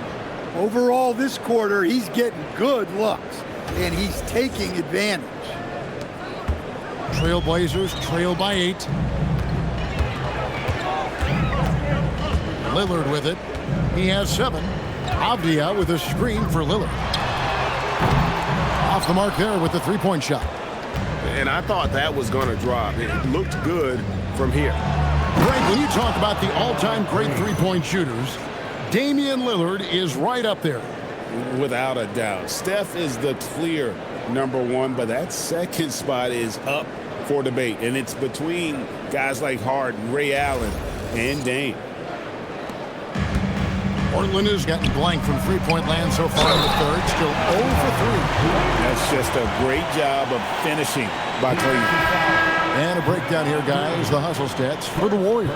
Overall, this quarter, he's getting good looks, and he's taking advantage. Trailblazers trail by 8. Lillard with it. He has 7. Avdia with a screen for Lillard. Off the mark there with the three-point shot. And I thought that was going to drop. It looked good from here. Greg, when you talk about the all-time great three-point shooters, Damian Lillard is right up there. Without a doubt. Steph is the clear #1, but that second spot is up for debate. And it's between guys like Harden, Ray Allen, and Dame. Portland has gotten blank from three-point land so far in the third. Still 0 for 3. That's just a great job of finishing by Cleveland. And a breakdown here, guys. The hustle stats for the Warriors.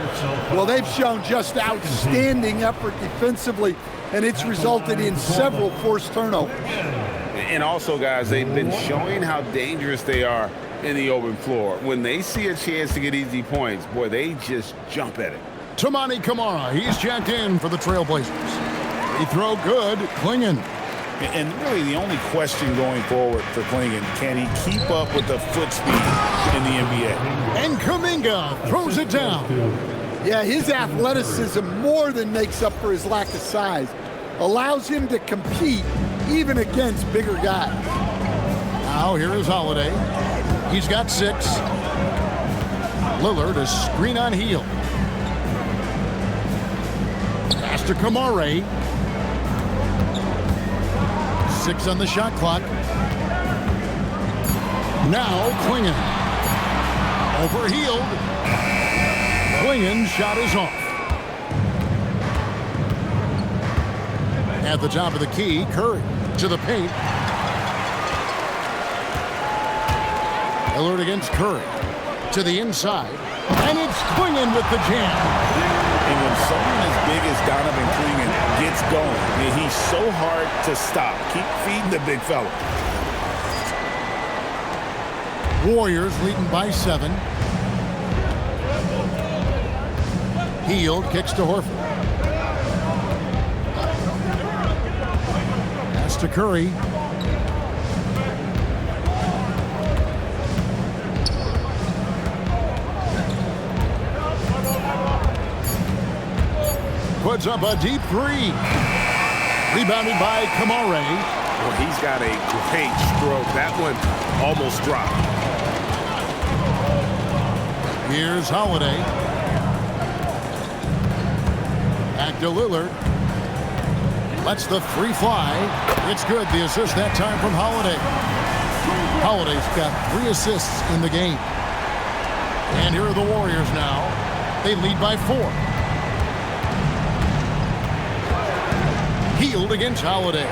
Well, they've shown just outstanding effort defensively, and it's resulted in several forced turnovers. And also, guys, they've been showing how dangerous they are in the open floor. When they see a chance to get easy points, boy, they just jump at it. Tamani Kamara, he's checked in for the Trailblazers. He throw good, Klingon. And really the only question going forward for Klingon, can he keep up with the foot speed in the NBA? And Kuminga throws it down. Yeah, his athleticism more than makes up for his lack of size. Allows him to compete even against bigger guys. Now here is Holiday. He's got 6. Lillard, a screen on heel. Pass to Kamara. 6 on the shot clock. Now Klingon. Overhealed. Klingon's shot is off. At the top of the key, Curry to the paint. Lillard against Curry. To the inside. And it's Klingon with the jam. And when someone as big as Donovan Klingon gets going, he's so hard to stop. Keep feeding the big fella. Warriors leading by 7. Hield kicks to Horford. Pass to Curry. Puts up a deep 3. Rebounded by Kamara. Well, he's got a great stroke. That one almost dropped. Here's Holiday. Back to Lillard. Lets the 3 fly. It's good. The assist that time from Holiday. Holiday's got 3 assists in the game. And here are the Warriors now. They lead by 4. Healed against Holiday.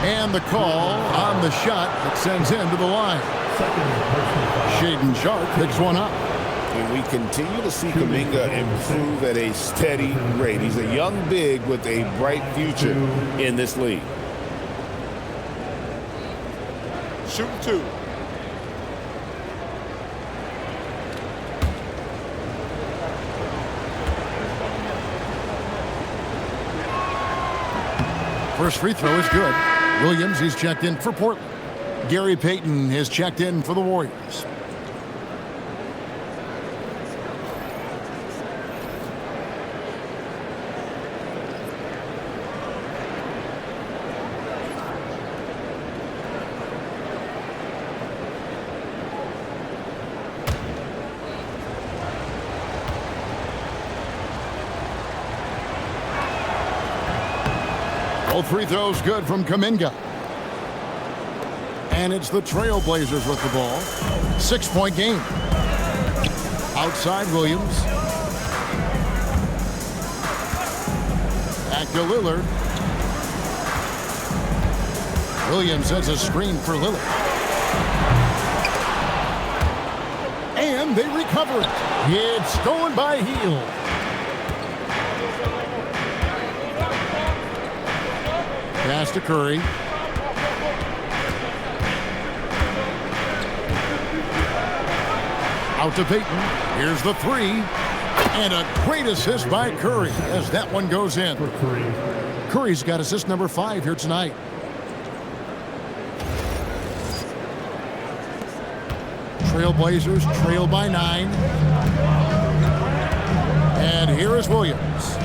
And the call on the shot that sends him to the line. Shaedon Sharpe picks one up. And we continue to see Kuminga improve at a steady rate. He's a young big with a bright future in this league. Shooting 2. First free throw is good. Williams, he's checked in for Portland. Gary Payton has checked in for the Warriors. Both free throws good from Kuminga. And it's the Trailblazers with the ball. 6-point game. Outside Williams. Back to Lillard. Williams has a screen for Lillard. And they recover it. It's stolen by Hield. Pass to Curry. Out to Payton. Here's the 3. And a great assist by Curry as that one goes in. Curry's got assist number 5 here tonight. Trailblazers trail by 9. And here is Williams.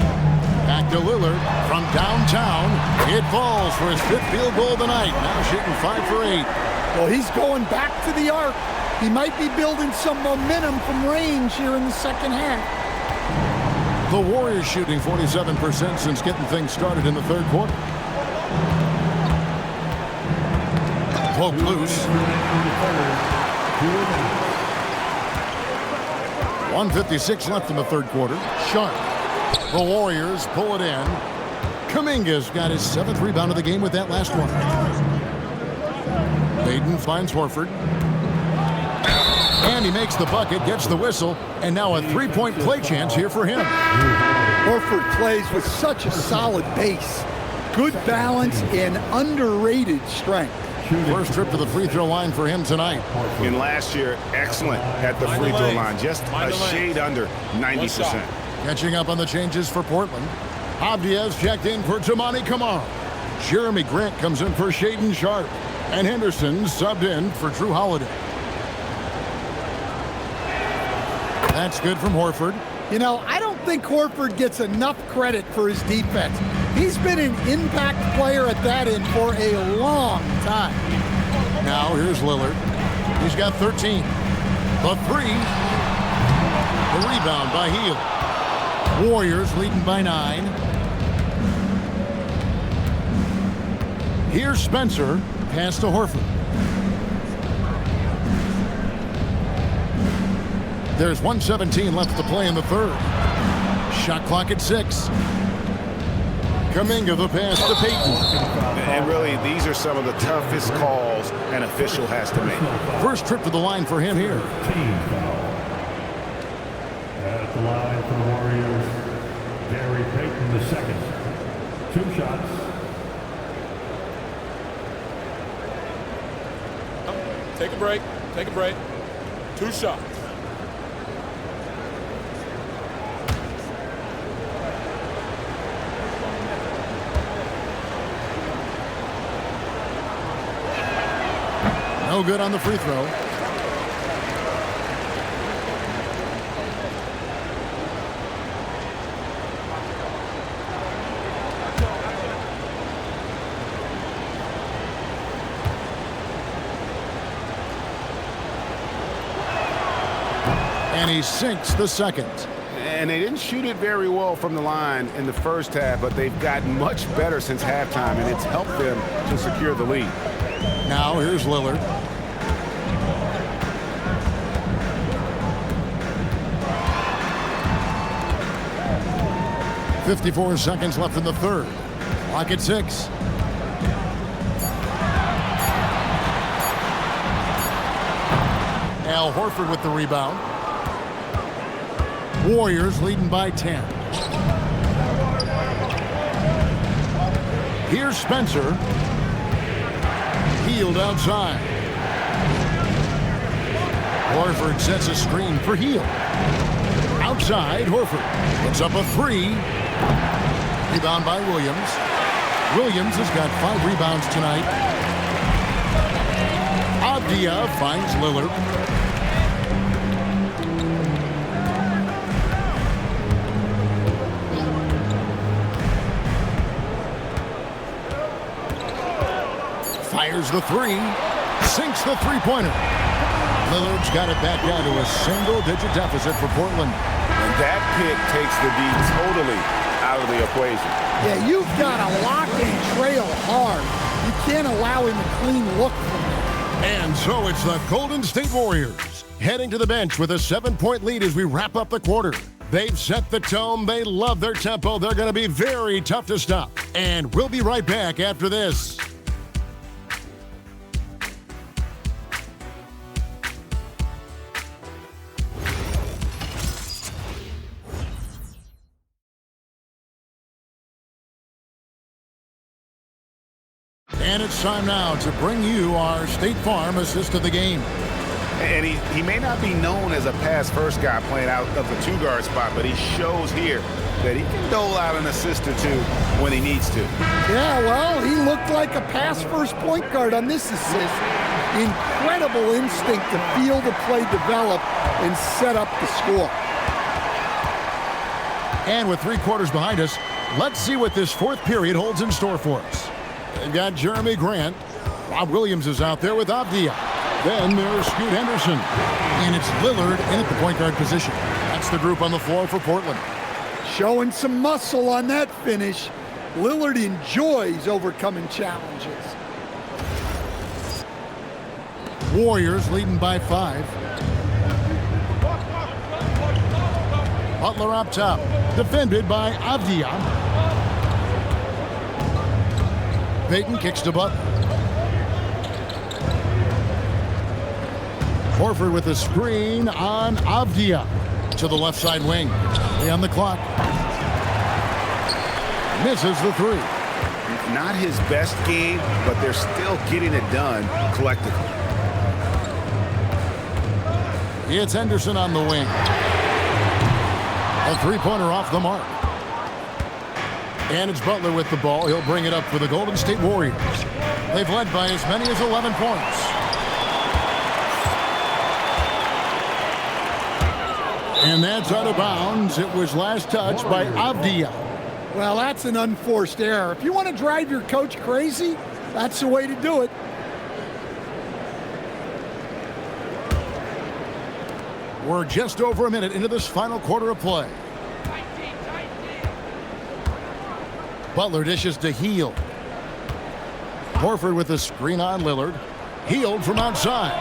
Back to Lillard from downtown. It falls for his 5th field goal of the night. Now shooting 5 for 8. Well, he's going back to the arc. He might be building some momentum from range here in the second half. The Warriors shooting 47% since getting things started in the third quarter. Poke loose. 1:56 left in the third quarter. Sharpe. The Warriors pull it in. Kuminga's got his 7th rebound of the game with that last one. Shaedon finds Horford. And he makes the bucket, gets the whistle, and now a 3-point play chance here for him. Horford plays with such a solid base. Good balance and underrated strength. First trip to the free throw line for him tonight. And last year, excellent at the free throw line. Just a shade under 90%. Catching up on the changes for Portland. Abdias checked in for Tamani Kamara. Jeremy Grant comes in for Shaedon Sharpe. And Henderson subbed in for Drew Holiday. That's good from Horford. You know, I don't think Horford gets enough credit for his defense. He's been an impact player at that end for a long time. Now here's Lillard. He's got 13. The 3. The rebound by Hield. Warriors leading by 9. Here's Spencer. Pass to Horford. There's 1:17 left to play in the third. Shot clock at 6. Kuminga the pass to Payton. And really, these are some of the toughest calls an official has to make. First trip to the line for him here. At the line for the Warriors, Gary Payton the second. 2 shots. Take a break. Take a break. 2 shots. No good on the free throw. And he sinks the second. And they didn't shoot it very well from the line in the first half, but they've gotten much better since halftime, and it's helped them to secure the lead. Now here's Lillard. 54 seconds left in the third. Clock at 6. Al Horford with the rebound. Warriors leading by 10. Here's Spencer. Hield outside. Horford sets a screen for Hield. Outside, Horford puts up a 3. Rebound by Williams. Williams has got 5 rebounds tonight. Avdia finds Lillard. Fires the 3. Sinks the three-pointer. Lillard's got it back down to a single-digit deficit for Portland. And that pick takes the D totally out of the equation. Yeah, you've got to lock and trail hard. You can't allow him a clean look from there. And so it's the Golden State Warriors heading to the bench with a 7-point lead as we wrap up the quarter. They've set the tone. They love their tempo. They're going to be very tough to stop. And we'll be right back after this. And it's time now to bring you our State Farm assist of the game. And he may not be known as a pass-first guy playing out of the two-guard spot, but he shows here that he can dole out an assist or two when he needs to. Yeah, well, he looked like a pass-first point guard on this assist. Incredible instinct to feel the play develop and set up the score. And with 3 quarters behind us, let's see what this fourth period holds in store for us. They've got Jeremy Grant. Rob Williams is out there with Avdia. Then there's Scoot Henderson. And it's Lillard in at the point guard position. That's the group on the floor for Portland. Showing some muscle on that finish. Lillard enjoys overcoming challenges. Warriors leading by 5. Butler up top. Defended by Avdia. Payton kicks to Butler. Horford with a screen on Avdia to the left side wing. 3 on the clock. Misses the 3. Not his best game, but they're still getting it done collectively. It's Henderson on the wing. A 3-pointer off the mark. And it's Butler with the ball. He'll bring it up for the Golden State Warriors. They've led by as many as 11 points. And that's out of bounds. It was last touched by Avdia. Well, that's an unforced error. If you want to drive your coach crazy, that's the way to do it. We're just over a minute into this final quarter of play. Butler dishes to Hield. Horford with a screen on Lillard. Hield from outside.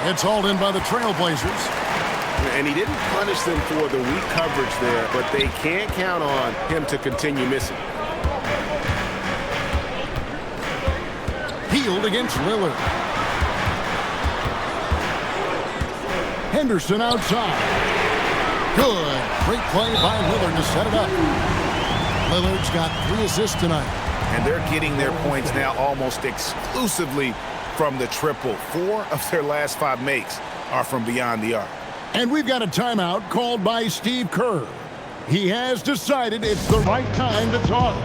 It's hauled in by the Trailblazers. And he didn't punish them for the weak coverage there, but they can't count on him to continue missing. Hield against Lillard. Henderson outside. Good. Great play by Lillard to set it up. Lillard's got 3 assists tonight. And they're getting their points now almost exclusively from the triple. 4 of their last 5 makes are from beyond the arc. And we've got a timeout called by Steve Kerr. He has decided it's the right time to talk.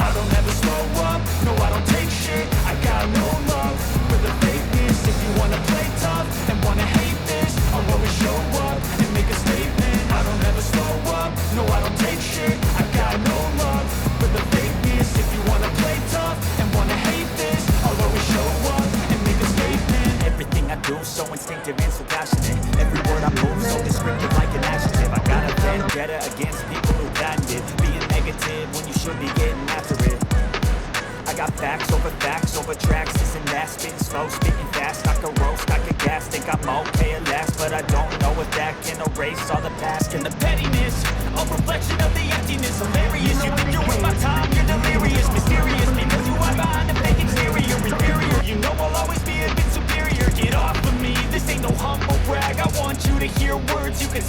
I don't ever slow up, no I don't take shit. I got no love for the fakeness. If you wanna play tough and wanna hate this, I'll always show up and make a statement. I don't ever slow up, no I don't take shit. I got no love for the fakeness. If you wanna play tough and wanna hate this, I'll always show up and make a statement. Everything I do so instinctive and so passionate. Every word I move so descriptive like an adjective. I got a vendetta against people who patented being negative when you should be getting after it. I got facts over tracks, this and that, spitting slow, spitting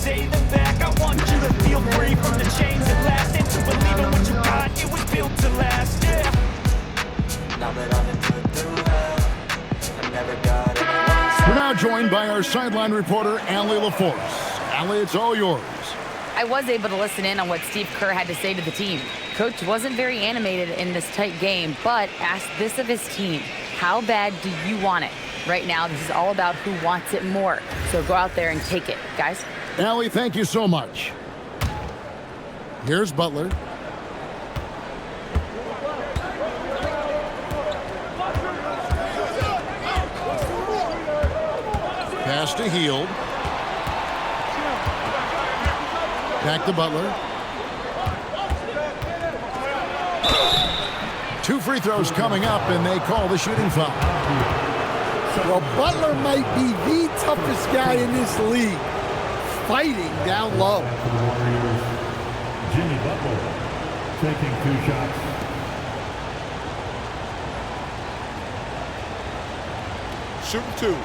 say them back. I want you to feel free from the chains that last, and to believe in what you got, it was built to last, yeah. Now that I've been put through hell, I never got it. We're now joined by our sideline reporter, Allie LaForce. Allie, it's all yours. I was able to listen in on what Steve Kerr had to say to the team. Coach wasn't very animated in this tight game, but asked this of his team: how bad do you want it? Right now, this is all about who wants it more. So go out there and take it, guys. Allie, thank you so much. Here's Butler. Pass to Hield. Back to Butler. 2 free throws coming up, and they call the shooting foul. Well, Butler might be the toughest guy in this league, fighting down low. Jimmy Butler taking 2 shots. Shooting 2.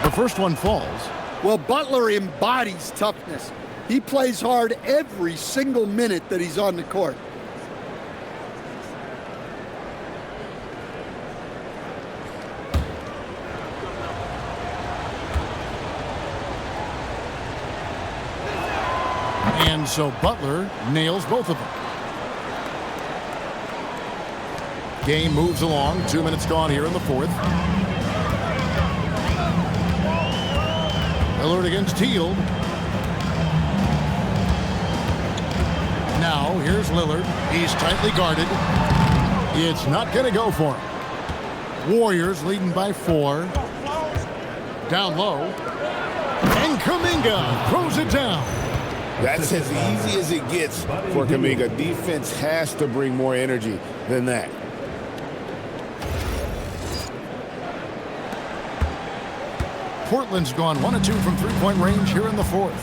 The first one falls. Well, Butler embodies toughness. He plays hard every single minute that he's on the court. And so Butler nails both of them. Game moves along. 2 minutes gone here in the fourth. Lillard against Hield. Now, here's Lillard. He's tightly guarded. It's not going to go for him. Warriors leading by 4. Down low. And Kuminga throws it down. That's as easy as it gets for Kuminga. Defense has to bring more energy than that. Portland's gone 1 of 2 from three-point range here in the fourth.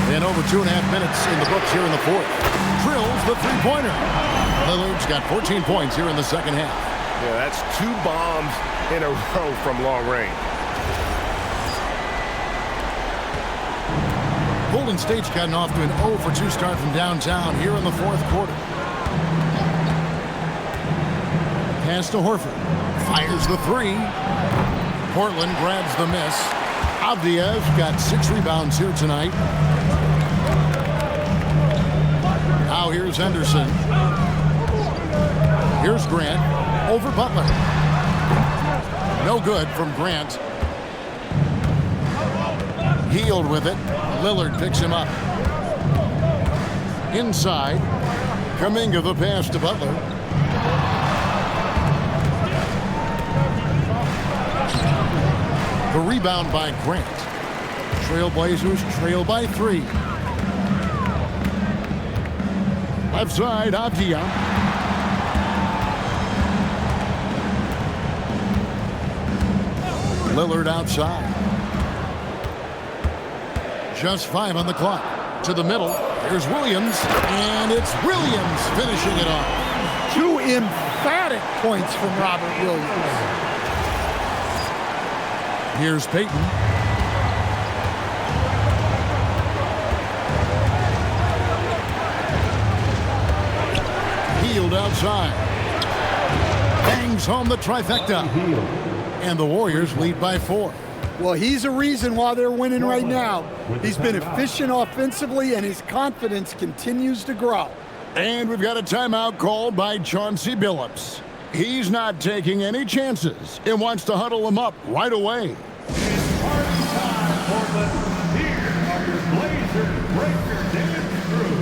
And over 2.5 minutes in the books here in the fourth. Drills the three-pointer. Lillard's got 14 points here in the second half. Yeah, that's 2 bombs in a row from long range. Golden State's gotten off to an 0 for 2 start from downtown here in the fourth quarter. Pass to Horford. Fires the 3. Portland grabs the miss. Avdia's got 6 rebounds here tonight. Now here's Henderson. Here's Grant over Butler. No good from Grant. Hield with it. Lillard picks him up. Inside. Kuminga the pass to Butler. The rebound by Grant. Trailblazers trail by 3. Left side, Avdia. Lillard outside. Just 5 on the clock. To the middle. Here's Williams. And it's Williams finishing it off. 2 emphatic points from Robert Williams. Here's Payton. Hield outside. Bangs home the trifecta. And the Warriors lead by 4. Well, he's a reason why they're winning right now. He's been efficient offensively, and his confidence continues to grow. And we've got a timeout called by Chauncey Billups. He's not taking any chances and wants to huddle him up right away. It's party time, Portland. Here are your Blazers breaker dance crew.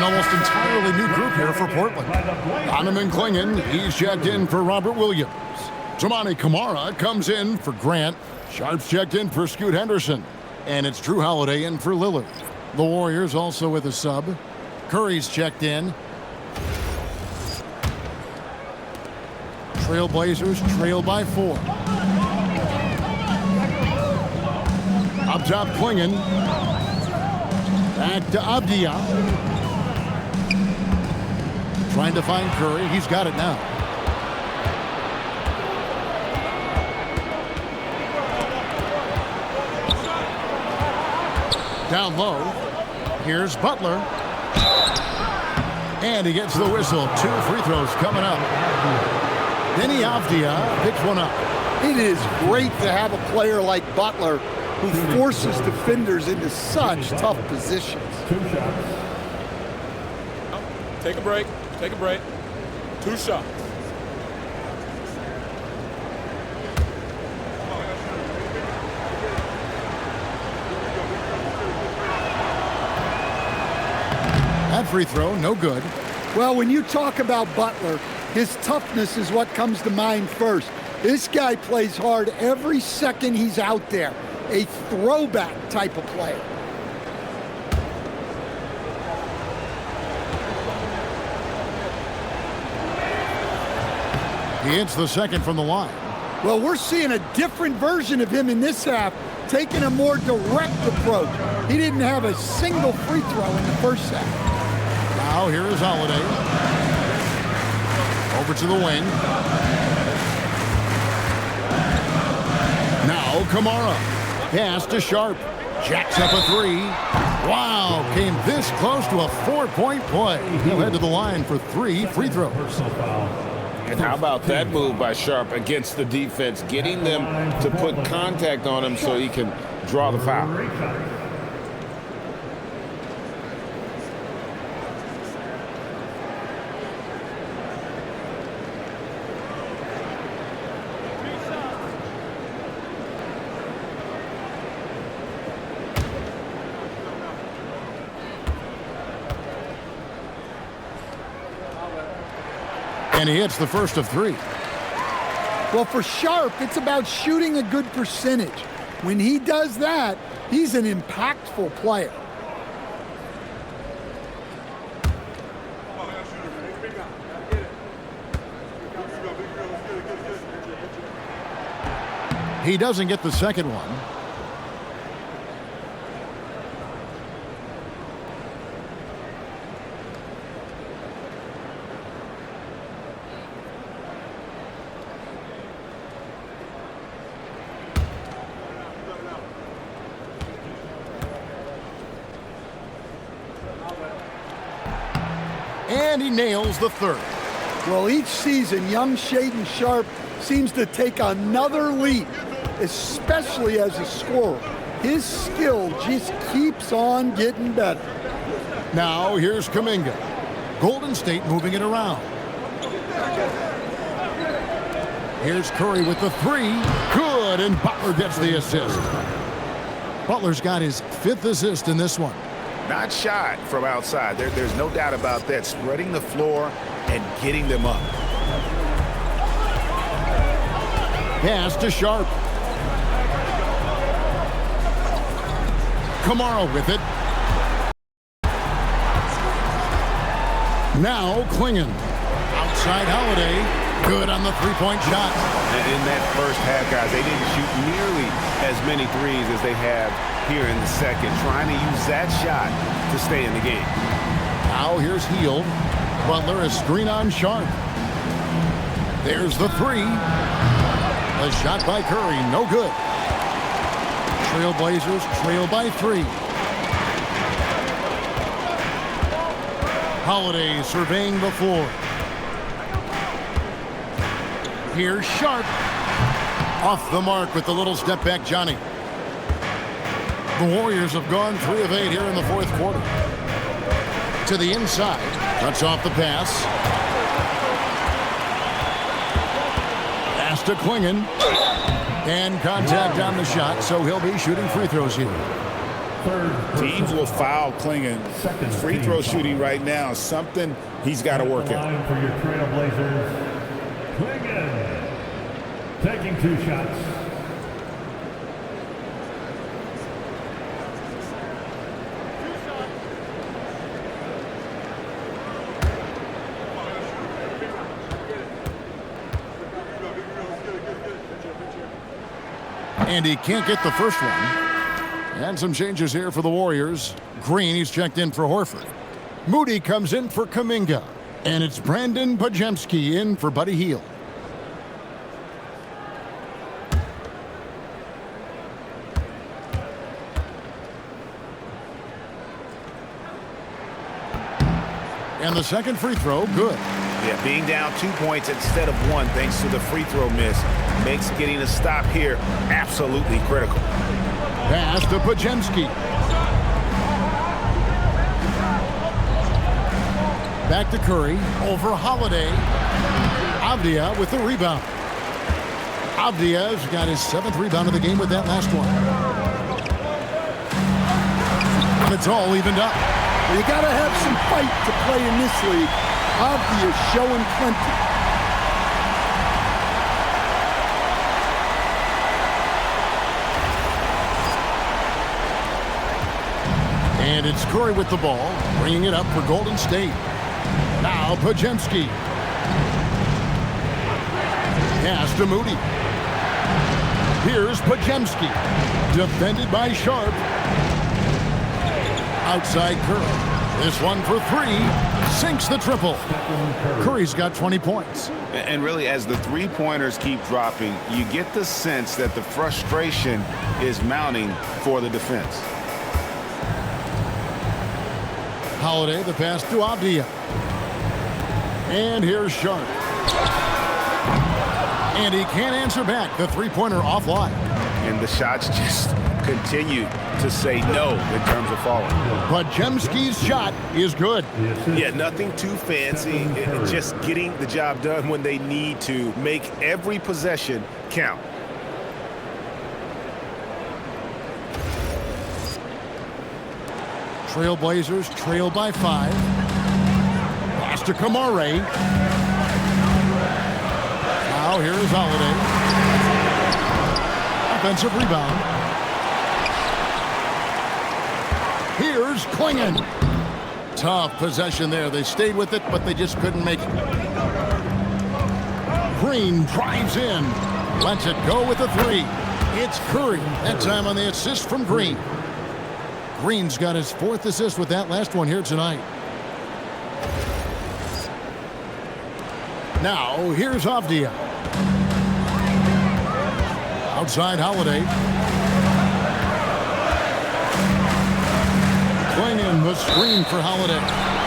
An almost entirely new group here for Portland. Donovan Clingan, he's checked in for Robert Williams. Toumani Camara comes in for Grant. Sharpe's checked in for Scoot Henderson. And it's Drew Holiday in for Lillard. The Warriors also with a sub. Curry's checked in. Trailblazers trail by 4. Up top, Clingan. Back to Avdia. Trying to find Curry. He's got it now. Down low. Here's Butler. And he gets the whistle. 2 free throws coming up. Denny Avdia picks one up. It is great to have a player like Butler who forces defenders into such tough positions. 2 shots. Take a break. Take a break. 2 shots. That free throw, no good. Well, when you talk about Butler, his toughness is what comes to mind first. This guy plays hard every second he's out there. A throwback type of player. He hits the second from the line. Well, we're seeing a different version of him in this half, taking a more direct approach. He didn't have a single free throw in the first half. Now here is Holiday. Over to the wing. Now Camara. Pass to Sharpe. Jacks up a 3. Wow, came this close to a 4-point play. He'll head to the line for 3 free throws. And how about that move by Sharpe against the defense, getting them to put contact on him so he can draw the foul. And he hits the first of 3. Well, for Sharpe, it's about shooting a good percentage. When he does that, he's an impactful player. He doesn't get the second one. And he nails the third. Well, each season, young Shaedon Sharpe seems to take another leap, especially as a scorer. His skill just keeps on getting better. Now here's Kuminga. Golden State moving it around. Here's Curry with the 3. Good, and Butler gets the assist. Butler's got his 5th assist in this one. Not shy from outside. There's no doubt about that. Spreading the floor and getting them up. Pass to Sharpe. Camara with it. Now Clingan. Outside Holiday. Good on the 3-point shot. And in that first half, guys, they didn't shoot nearly as many threes as they have here in the second, trying to use that shot to stay in the game. Now here's Hield. Butler, a screen on Sharpe. There's the 3. A shot by Curry, no good. Trailblazers trail by 3. Holiday surveying the floor. Here's Sharpe. Off the mark with the little step back Johnny. The Warriors have gone 3 of 8 here in the 4th quarter. To the inside. Cuts off the pass. Pass to Clingan. And contact on the shot, so he'll be shooting free throws here. Teams will foul Klingon. Free throw shooting right now is something he's got to work at. Line for your Trailblazers. Klingon taking 2 shots. And he can't get the first one. And some changes here for the Warriors. Green, he's checked in for Horford. Moody comes in for Kuminga. And it's Brandon Pajemski in for Buddy Hield. And the second free throw, good. Yeah, being down 2 points instead of 1 thanks to the free throw miss makes getting a stop here absolutely critical. Pass to Pajemski. Back to Curry, over Holiday. Avdia with the rebound. Avdia's got his 7th rebound of the game with that last one. And it's all evened up. You got to have some fight to play in this league. Avdia showing plenty. And it's Curry with the ball, bringing it up for Golden State. Now Pajemski. Pass to Moody. Here's Pajemski. Defended by Sharpe. Outside Curry. This one for 3. Sinks the triple. Curry's got 20 points. And really, as the three-pointers keep dropping, you get the sense that the frustration is mounting for the defense. Holiday, the pass to Avdia. And here's Sharpe. And he can't answer back. The three-pointer offline. And the shots just continue to say no in terms of falling. Pajemski's shot is good. Yeah, nothing too fancy. Just getting the job done when they need to. Make every possession count. Trailblazers trail by 5. Pass to Kamare. Now here's Holiday. Offensive rebound. Here's Klingon. Tough possession there. They stayed with it, but they just couldn't make it. Green drives in. Lets it go with a 3. It's Curry. That time on the assist from Green. Green's got his 4th assist with that last one here tonight. Now, here's Avdia. Outside Holiday. Klingon, the screen for Holiday.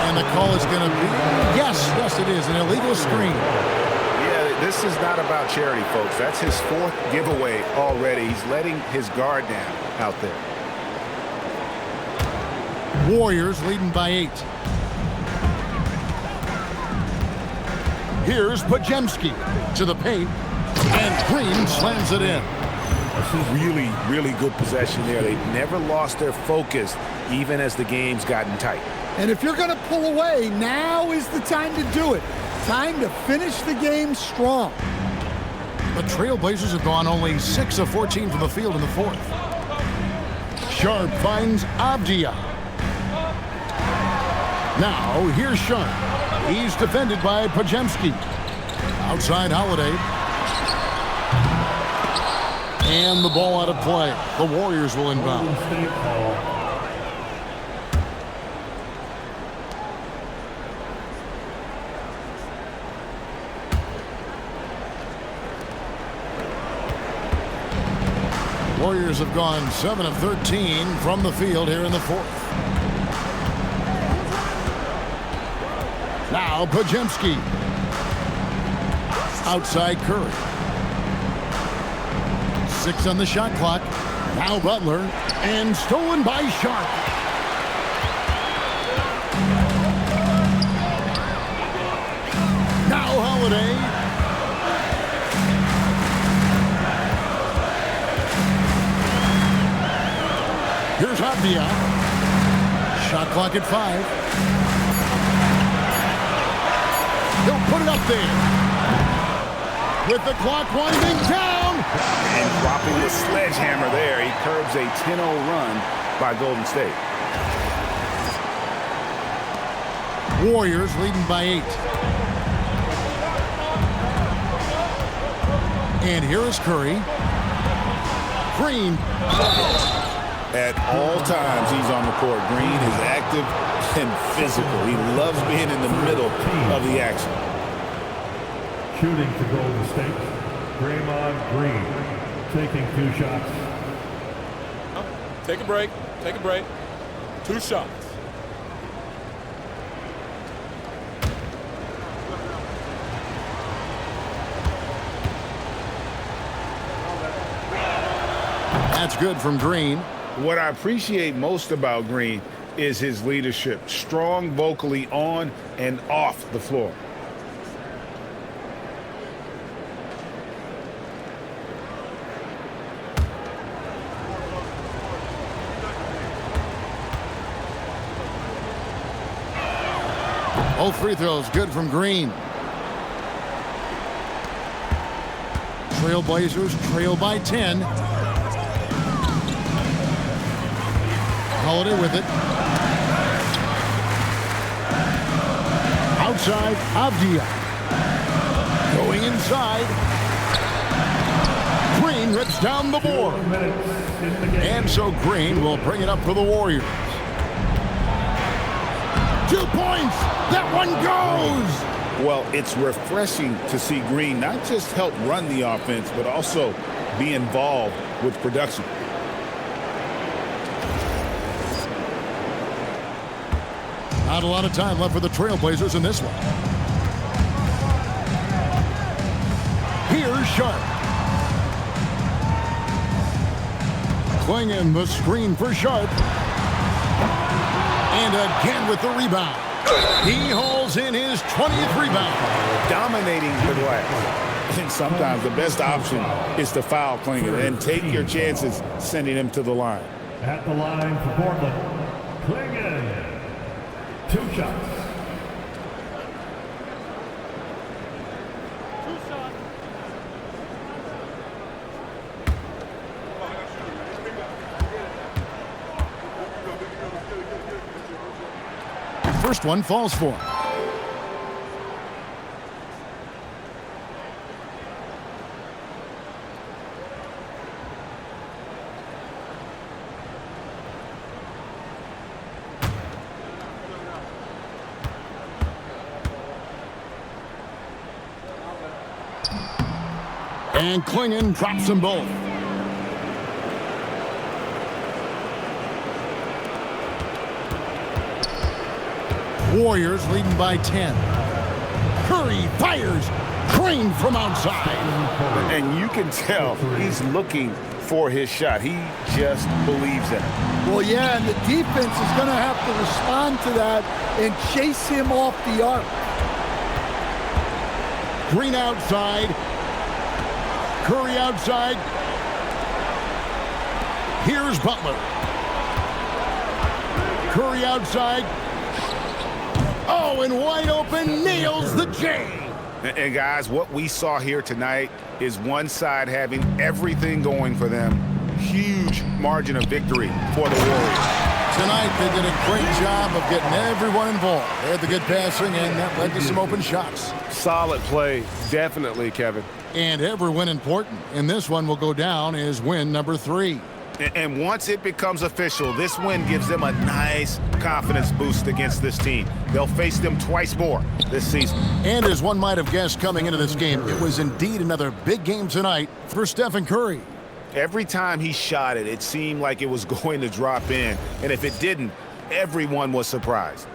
And the call is going to be, yes, it is, an illegal screen. Yeah, this is not about charity, folks. That's his 4th giveaway already. He's letting his guard down out there. Warriors leading by 8. Here's Pajemski to the paint, and Green slams it in. Really, really good possession there. They've never lost their focus, even as the game's gotten tight. And if you're going to pull away, now is the time to do it. Time to finish the game strong. The Trailblazers have gone only 6 of 14 from the field in the 4th. Sharpe finds Avdia. Now, here's Sharpe. He's defended by Pajemski. Outside Holiday. And the ball out of play. The Warriors will inbound. Warriors have gone 7 of 13 from the field here in the 4th. Now Pajemski. Outside Curry. 6 on the shot clock. Now Butler. And stolen by Sharpe. Now Holiday. Here's Here's Avdia. Shot clock at 5. He'll put it up there. With the clock winding down. And dropping the sledgehammer there. He curbs a 10-0 run by Golden State. Warriors leading by 8. And here is Curry. Green. At all times he's on the court. Green is active and physical. He loves being in the middle of the action. Shooting to Golden State, Draymond Green taking 2 shots. Take a break. Take a break. 2 shots. That's good from Green. What I appreciate most about Green is his leadership. Strong vocally on and off the floor. All free throws good from Green. Trailblazers trail by 10. Holiday with it. Outside, Avdia. Going inside. Green rips down the board. And so Green will bring it up for the Warriors. 2 points. That one goes. Well, it's refreshing to see Green not just help run the offense, but also be involved with production. Not a lot of time left for the Trailblazers in this one. Here's Sharpe. Clinging the screen for Sharpe. And again with the rebound. He hauls in his 20th rebound. Dominating the glass. And sometimes the best option is to foul Clinging and take your chances sending him to the line. At the line for Portland, Clinging. 2 shots. First one falls for him. And Clinging drops them both. Warriors leading by 10. Curry fires. Green from outside. And you can tell he's looking for his shot. He just believes in it. Well, yeah, and the defense is going to have to respond to that and chase him off the arc. Green outside. Curry outside. Here's Butler. Curry outside. Oh, and wide open, nails the J. And guys, what we saw here tonight is one side having everything going for them. Huge margin of victory for the Warriors. Tonight, they did a great job of getting everyone involved. They had the good passing, and that led to some open shots. Solid play, definitely, Kevin. And every win important. And this one will go down as win number 3. And once it becomes official, this win gives them a nice confidence boost against this team. They'll face them twice more this season. And as one might have guessed coming into this game, it was indeed another big game tonight for Stephen Curry. Every time he shot it, it seemed like it was going to drop in. And if it didn't, everyone was surprised.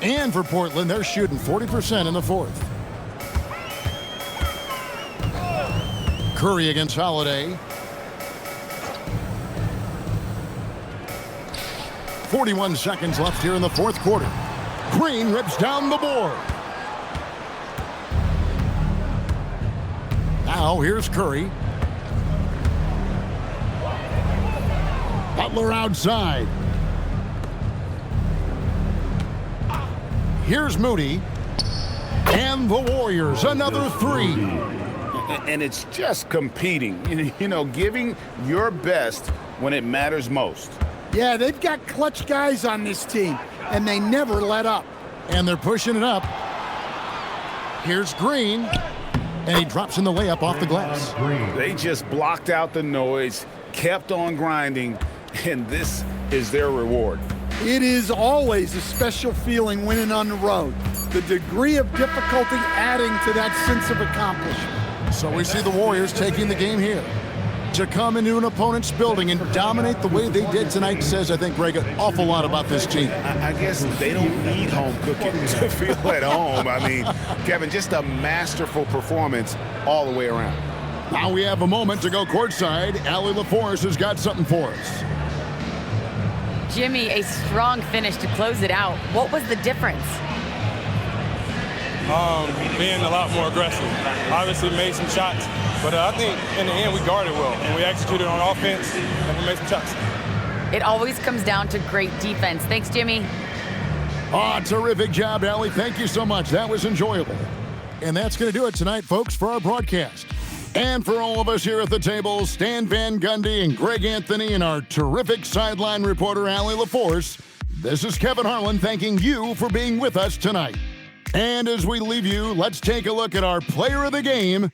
And for Portland, they're shooting 40% in the 4th. Curry against Holiday. 41 seconds left here in the 4th quarter. Green rips down the board. Now here's Curry. Butler outside. Here's Moody. And the Warriors, another three. And it's just competing, you know, giving your best when it matters most. Yeah, they've got clutch guys on this team, and they never let up. And they're pushing it up. Here's Green, and he drops in the layup off the glass. They just blocked out the noise, kept on grinding, and this is their reward. It is always a special feeling winning on the road. The degree of difficulty adding to that sense of accomplishment. So we see the Warriors taking the game here. To come into an opponent's building and dominate the way they did tonight says, I think, Greg, an awful lot about this team. I guess they don't need home cooking to feel at home. I mean, Kevin, just a masterful performance all the way around. Now we have a moment to go courtside. Allie LaForce has got something for us. Jimmy, a strong finish to close it out. What was the difference? Being a lot more aggressive. Obviously made some shots, but I think in the end we guarded well and we executed on offense and we made some shots. It always comes down to great defense. Thanks, Jimmy. Terrific job, Allie. Thank you so much. That was enjoyable. And that's going to do it tonight, folks, for our broadcast. And for all of us here at the table, Stan Van Gundy and Greg Anthony and our terrific sideline reporter, Allie LaForce, this is Kevin Harlan thanking you for being with us tonight. And as we leave you, let's take a look at our player of the game,